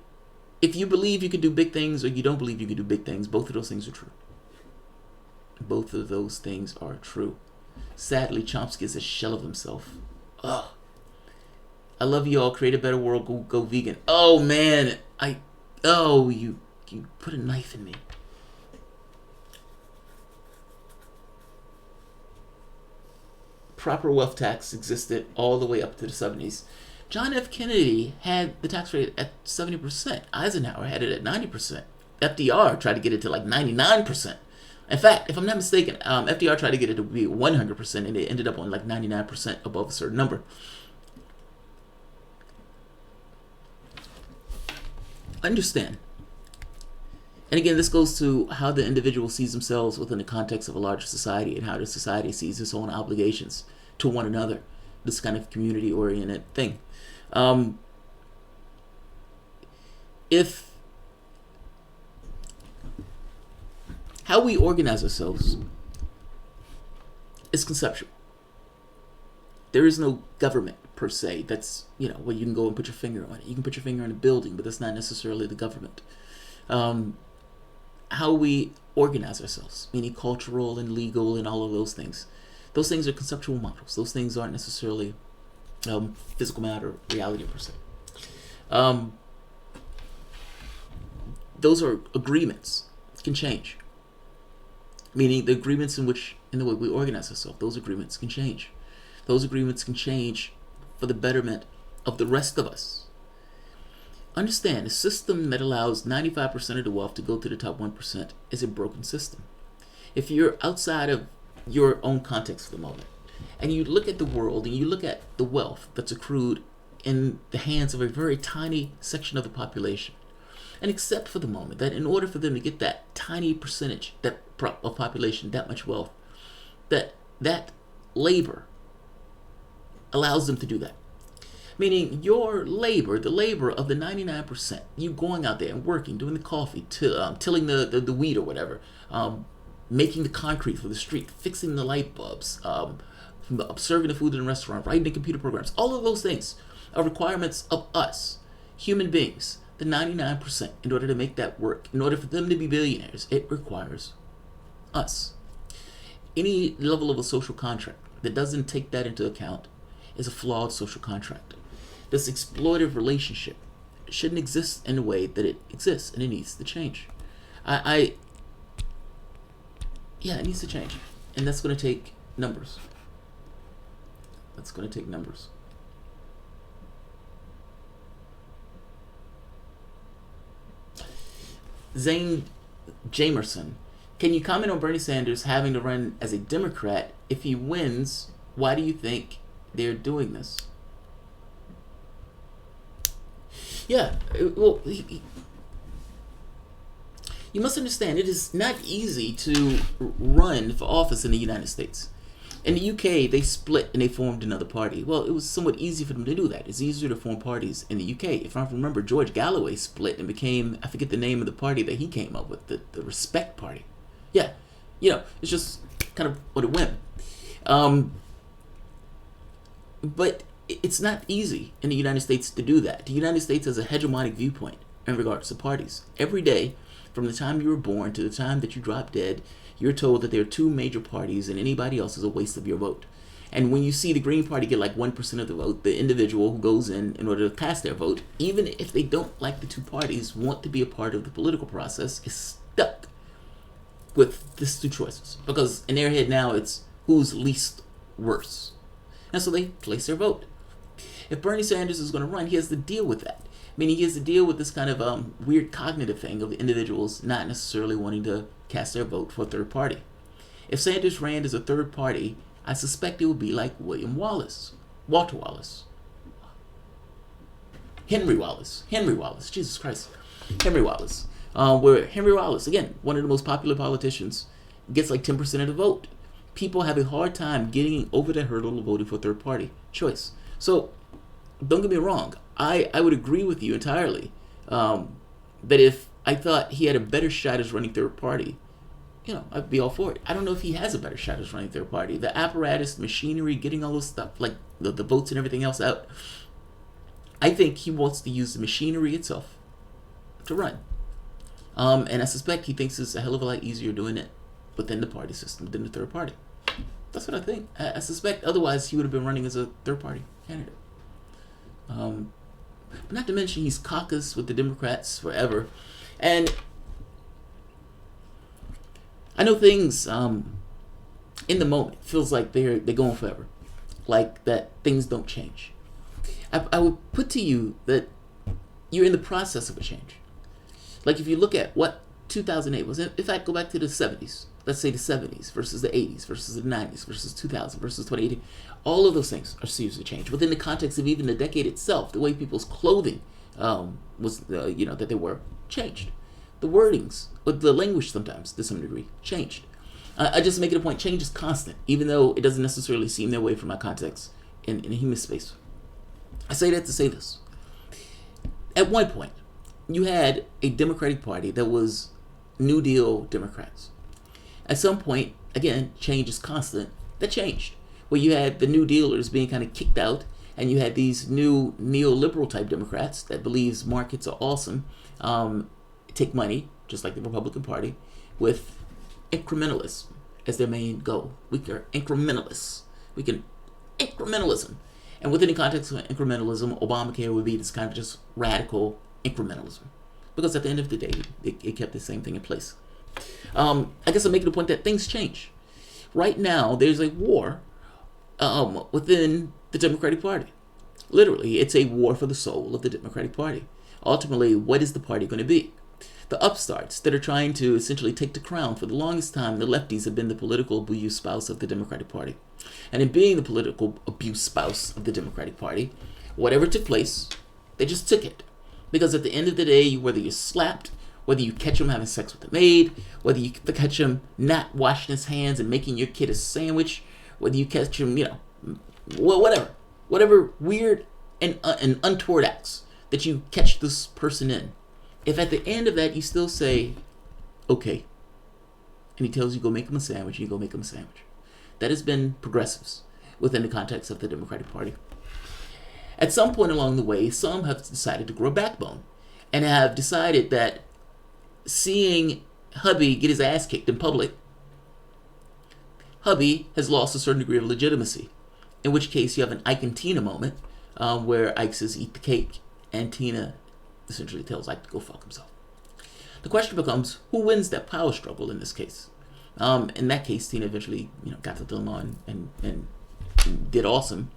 if you believe you can do big things or you don't believe you can do big things, both of those things are true. Both of those things are true. Sadly, Chomsky is a shell of himself. Ugh. I love you all. Create a better world. Go vegan. Oh man, you put a knife in me. Proper wealth tax existed all the way up to the 70s. John F. Kennedy had the tax rate at 70%. Eisenhower had it at 90%. FDR tried to get it to like 99%. In fact, if I'm not mistaken, FDR tried to get it to be 100%, and it ended up on like 99% above a certain number. Understand. And again, this goes to how the individual sees themselves within the context of a larger society, and how the society sees its own obligations to one another. This kind of community-oriented thing. If how we organize ourselves is conceptual. There is no government per se that's, where you can go and put your finger on it. You can put your finger on a building, but that's not necessarily the government. How we organize ourselves, meaning cultural and legal and all of those things are conceptual models. Those things aren't necessarily physical matter, reality per se. Those are agreements, can change. Meaning the agreements in the way we organize ourselves, those agreements can change. Those agreements can change for the betterment of the rest of us. Understand, a system that allows 95% of the wealth to go to the top 1% is a broken system. If you're outside of your own context for the moment, and you look at the world and you look at the wealth that's accrued in the hands of a very tiny section of the population, and accept for the moment that in order for them to get that tiny percentage of population, that much wealth, that labor allows them to do that. Meaning your labor, the labor of the 99%, you going out there and working, doing the coffee, tilling the wheat or whatever, making the concrete for the street, fixing the light bulbs, serving the food in the restaurant, writing the computer programs, all of those things are requirements of us, human beings, the 99%. In order to make that work, in order for them to be billionaires, it requires us. Any level of a social contract that doesn't take that into account is a flawed social contract. This exploitative relationship shouldn't exist in the way that it exists, and it needs to change. It needs to change, and that's going to take numbers. Zane Jamerson, can you comment on Bernie Sanders having to run as a Democrat? If he wins, why do you think they're doing this? Yeah, well, you must understand, it is not easy to run for office in the United States. In the UK, they split and they formed another party. Well, it was somewhat easy for them to do that. It's easier to form parties in the UK. If I remember, George Galloway split and became, I forget the name of the party that he came up with, the Respect Party. Yeah, it's just kind of what a whim. But it's not easy in the United States to do that. The United States has a hegemonic viewpoint in regards to parties. Every day, from the time you were born to the time that you drop dead, you're told that there are two major parties and anybody else is a waste of your vote. And when you see the Green Party get like 1% of the vote, the individual who goes in order to cast their vote, even if they don't like the two parties, want to be a part of the political process, is stuck with these two choices. Because in their head now, it's who's least worse. And so they place their vote. If Bernie Sanders is going to run, he has to deal with that. Meaning he has to deal with this kind of weird cognitive thing of individuals not necessarily wanting to cast their vote for a third party. If Sanders ran as a third party, I suspect it would be like Walter Wallace. Henry Wallace, Jesus Christ, Henry Wallace, where Henry Wallace, again, one of the most popular politicians, gets like 10% of the vote. People have a hard time getting over that hurdle of voting for third party choice. So don't get me wrong, I would agree with you entirely that if I thought he had a better shot as running third party, I'd be all for it. I don't know if he has a better shot as running third party. The apparatus, machinery, getting all this stuff, like the votes and everything else out, I think he wants to use the machinery itself to run. And I suspect he thinks it's a hell of a lot easier doing it within the party system than the third party. That's what I think. I suspect otherwise he would have been running as a third party candidate. But not to mention he's caucused with the Democrats forever. And I know things in the moment feels like they're going forever. Like that things don't change. I would put to you that you're in the process of a change. Like if you look at what 2008 was, in fact, go back to the 70s. Let's say the 70s versus the 80s versus the 90s versus 2000 versus 2018. All of those things are seriously changed within the context of even the decade itself. The way people's clothing was, that they were changed. The wordings, but the language sometimes, to some degree, changed. I just make it a point: change is constant, even though it doesn't necessarily seem that way from my context in a human space. I say that to say this. At one point, you had a Democratic Party that was New Deal Democrats. At some point, again, change is constant. That changed, where you had the New Dealers being kind of kicked out, and you had these new neoliberal type Democrats that believes markets are awesome, take money, just like the Republican Party, with incrementalism as their main goal. We are incrementalists. Incrementalism. And within the context of incrementalism, Obamacare would be this kind of just radical incrementalism. Because at the end of the day, it kept the same thing in place. I guess I'm making the point that things change. Right now, there's a war within the Democratic Party. Literally, it's a war for the soul of the Democratic Party. Ultimately, what is the party going to be? The upstarts that are trying to essentially take the crown. For the longest time, the lefties have been the political abuse spouse of the Democratic Party. And in being the political abuse spouse of the Democratic Party, whatever took place, they just took it. Because at the end of the day, whether you're slapped, whether you catch him having sex with the maid, whether you catch him not washing his hands and making your kid a sandwich, whether you catch him, whatever weird and untoward acts that you catch this person in, if at the end of that you still say, okay, and he tells you go make him a sandwich, you go make him a sandwich. That has been progressives within the context of the Democratic Party. At some point along the way, some have decided to grow a backbone and have decided that seeing hubby get his ass kicked in public, hubby has lost a certain degree of legitimacy. In which case you have an Ike and Tina moment where Ike says eat the cake and Tina essentially tells Ike to go fuck himself. The question becomes, who wins that power struggle in this case? In that case, Tina eventually got the dilemma and did awesome.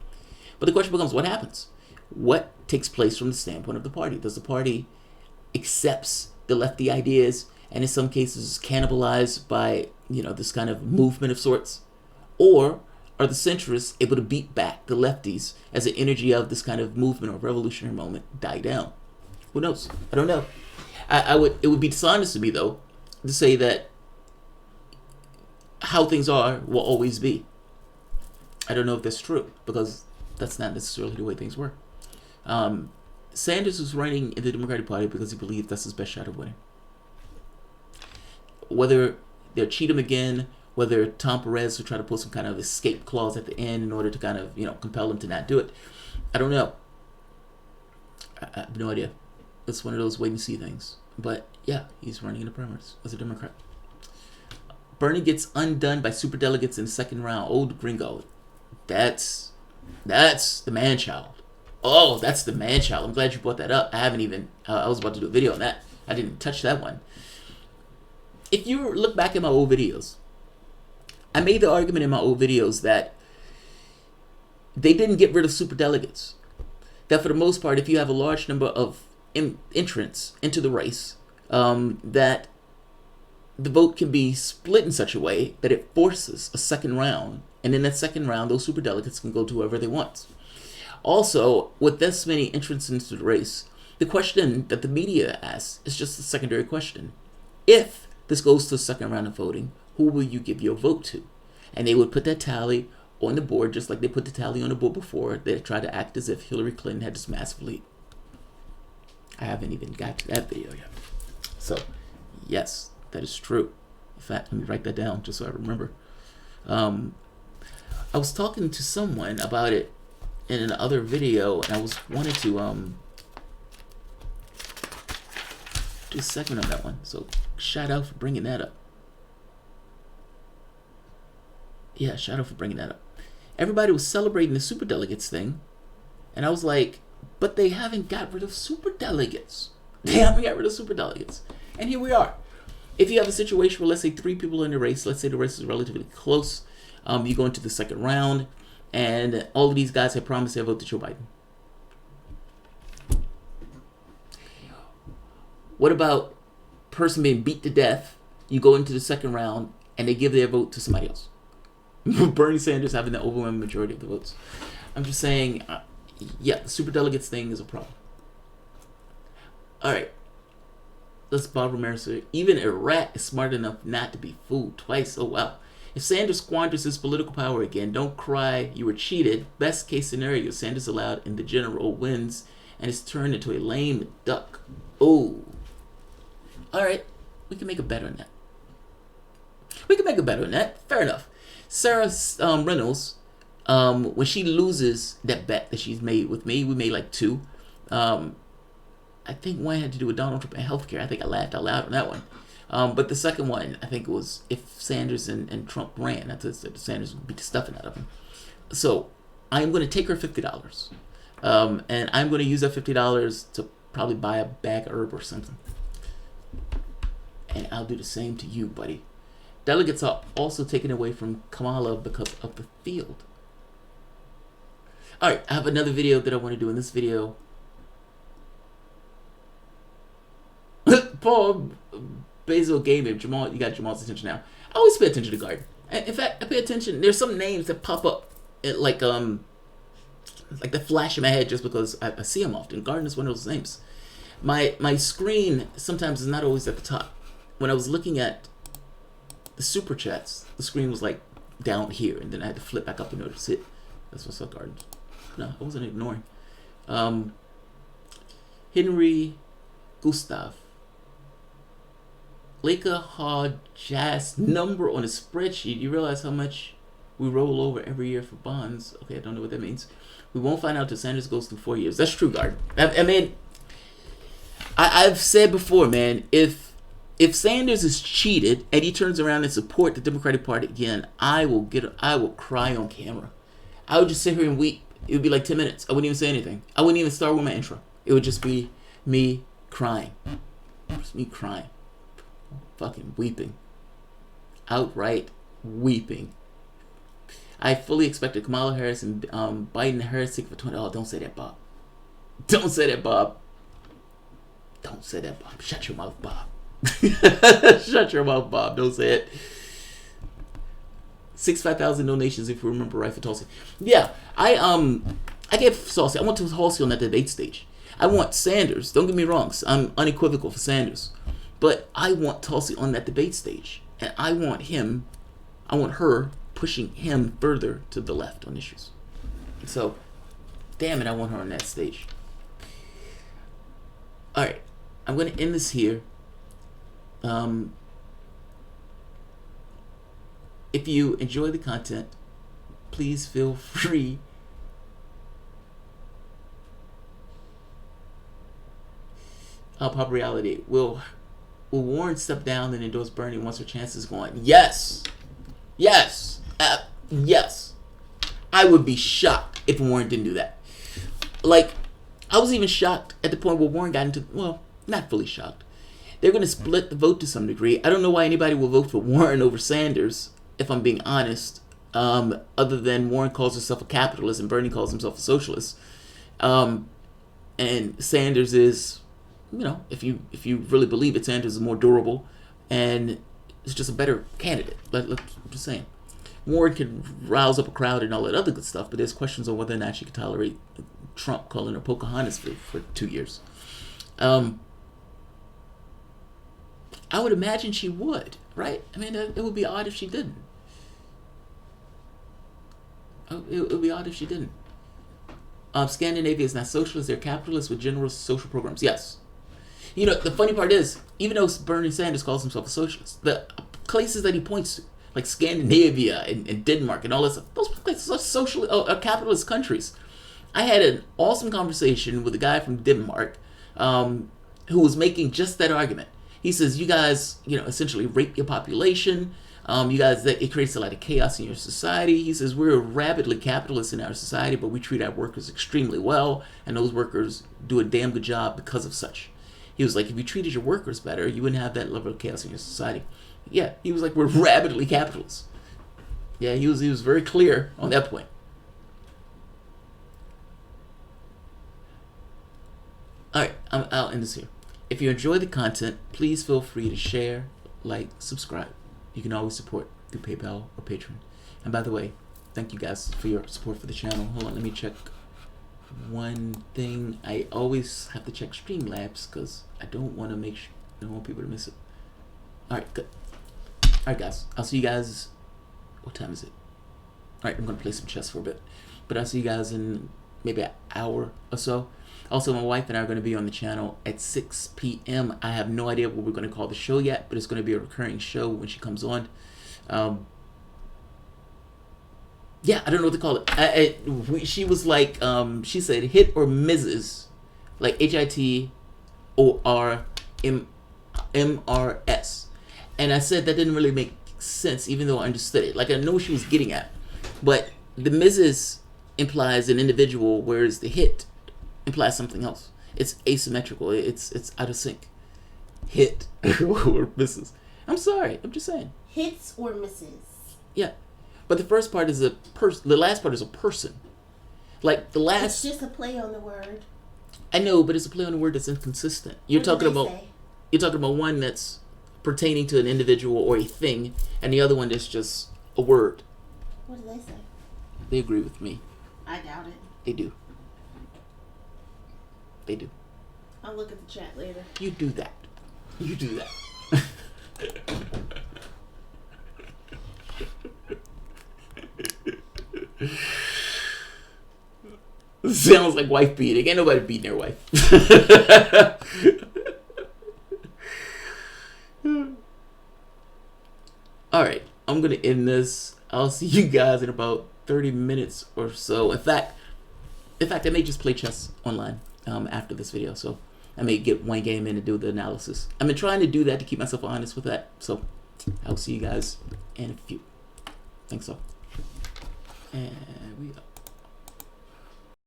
But the question becomes, what happens? What takes place from the standpoint of the party? Does the party accepts the lefty ideas and in some cases is cannibalized by this kind of movement of sorts? Or are the centrists able to beat back the lefties as the energy of this kind of movement or revolutionary moment die down? Who knows? I don't know. It would be dishonest to me, though, to say that how things are will always be. I don't know if that's true, because that's not necessarily the way things work. Sanders was running in the Democratic Party because he believed that's his best shot of winning. Whether they'll cheat him again, whether Tom Perez will try to put some kind of escape clause at the end in order to kind of, compel him to not do it, I don't know. I have no idea. It's one of those wait and see things. But yeah, he's running in the primaries as a Democrat. Bernie gets undone by super-delegates in the second round. Old gringo. That's the man-child. Oh, that's the man-child. I'm glad you brought that up. I was about to do a video on that. I didn't touch that one. If you look back at my old videos, I made the argument in my old videos that they didn't get rid of super-delegates. That for the most part, if you have a large number of entrants into the race, that the vote can be split in such a way that it forces a second round. And in that second round, those super delegates can go to whoever they want. Also, with this many entrants into the race, the question that the media asks is just a secondary question. If this goes to the second round of voting, who will you give your vote to? And they would put that tally on the board just like they put the tally on the board before. They tried to act as if Hillary Clinton had this massive lead. I haven't even got to that video yet. So, yes, that is true. In fact, let me write that down just so I remember. I was talking to someone about it in another video, and I wanted to do a segment on that one. So, shout out for bringing that up. Yeah, shout out for bringing that up. Everybody was celebrating the super-delegates thing, and I was like, but they haven't got rid of super-delegates. They haven't got rid of super-delegates. And here we are. If you have a situation where, let's say, 3 people are in the race, let's say the race is relatively close, you go into the second round, and all of these guys have promised their vote to Joe Biden. What about person being beat to death? You go into the second round, and they give their vote to somebody else. Bernie Sanders having the overwhelming majority of the votes. I'm just saying, yeah, the superdelegates thing is a problem. All right. Let's Bob Ramirez here. Even a rat is smart enough not to be fooled twice. Oh, wow. If Sanders squanders his political power again, don't cry, you were cheated. Best case scenario, Sanders allowed in the general wins and is turned into a lame duck. Oh. All right. We can make it better than that. We can make it better than that. Fair enough. Sarah Reynolds, when she loses that bet that she's made with me, we made like 2. I think one had to do with Donald Trump and healthcare. I think I laughed out loud on that one. But the second one, I think it was if Sanders and Trump ran. I said Sanders would beat the stuffing out of him. So I'm going to take her $50. And I'm going to use that $50 to probably buy a bag of herb or something. And I'll do the same to you, buddy. Delegates are also taken away from Kamala because of the field. All right, I have another video that I want to do. In this video, Paul Basil Gaming, Jamal, you got Jamal's attention now. I always pay attention to Garden. In fact, I pay attention. There's some names that pop up, like that flash in my head just because I see them often. Garden is one of those names. My screen sometimes is not always at the top. When I was looking at the super chats, the screen was like down here, and then I had to flip back up in order to see it. That's what's up, Garden. No, I wasn't ignoring. Henry Gustav. Leica Hodges number on a spreadsheet. You realize how much we roll over every year for bonds. Okay, I don't know what that means. We won't find out till Sanders goes through 4 years. That's true, Garden. I mean, I've said before, man, if Sanders is cheated and he turns around and support the Democratic Party again, I will cry on camera. I would just sit here and weep. It would be like 10 minutes. I wouldn't even say anything. I wouldn't even start with my intro. It would just be me crying. Just me crying. Fucking weeping. Outright weeping. I fully expected Kamala Harris and Biden heretic for 20. Oh, don't say that, Bob. Don't say that, Bob. Don't say that, Bob. Shut your mouth, Bob. Shut your mouth, Bob. Don't say it. 65,000 donations, if you remember right, for Tulsi. Yeah, I gave Tulsi. I want Tulsi on that debate stage. I want Sanders. Don't get me wrong. I'm unequivocal for Sanders, but I want Tulsi on that debate stage, and I want her pushing him further to the left on issues. So, damn it, I want her on that stage. All right, I'm going to end this here. If you enjoy the content, please feel free Pop Reality. Will Warren step down and endorse Bernie once her chance is gone? Yes. Yes. Yes. I would be shocked if Warren didn't do that. Like, I was even shocked at the point where Warren got into, well, not fully shocked. They're going to split the vote to some degree. I don't know why anybody will vote for Warren over Sanders, if I'm being honest, other than Warren calls himself a capitalist and Bernie calls himself a socialist. And Sanders is, you know, if you really believe it, Sanders is more durable and it's just a better candidate. I'm just saying. Warren can rouse up a crowd and all that other good stuff, but there's questions on whether or not she can tolerate Trump, calling her Pocahontas for 2 years. I would imagine she would, right? I mean, it would be odd if she didn't. It would be odd if she didn't. Scandinavia is not socialist. They're capitalists with general social programs. Yes. You know, the funny part is, even though Bernie Sanders calls himself a socialist, the places that he points to, like Scandinavia and Denmark and all this, those places are capitalist countries. I had an awesome conversation with a guy from Denmark who was making just that argument. He says, you guys, essentially rape your population. You guys, it creates a lot of chaos in your society. He says, we're rabidly capitalist in our society, but we treat our workers extremely well, and those workers do a damn good job because of such. He was like, if you treated your workers better, you wouldn't have that level of chaos in your society. Yeah, he was like, we're rabidly capitalist. Yeah, he was very clear on that point. All right, I'll end this here. If you enjoy the content, please feel free to share, like, subscribe. You can always support through PayPal or Patreon. And by the way, thank you guys for your support for the channel. Hold on, let me check one thing. I always have to check Streamlabs because I don't want people to miss it. All right, good. All right, guys. I'll see you guys. What time is it? All right, I'm gonna play some chess for a bit, but I'll see you guys in maybe an hour or so. Also, my wife and I are going to be on the channel at 6 p.m. I have no idea what we're going to call the show yet, but it's going to be a recurring show when she comes on. Yeah, I don't know what to call it. She was like, she said hit or misses, like HITORMRS. And I said that didn't really make sense, even though I understood it. Like, I know what she was getting at. But the misses implies an individual, whereas the hit implies something else. It's asymmetrical. It's out of sync. Hit or misses. I'm sorry. I'm just saying. Hits or misses. Yeah, but the first part is a person. The last part is a person. Like the last. It's just a play on the word. I know, but it's a play on the word that's inconsistent. You're talking about one that's pertaining to an individual or a thing, and the other one that's just a word. What do they say? They agree with me. I doubt it. They do. They do. I'll look at the chat later. You do that. You do that. Sounds like wife beating. Ain't nobody beating their wife. Alright, I'm gonna end this. I'll see you guys in about 30 minutes or so. In fact, I may just play chess online after this video, so I may get one game in and do the analysis. I've been trying to do that to keep myself honest with that, so I'll see you guys in a few. Thanks all. And we out.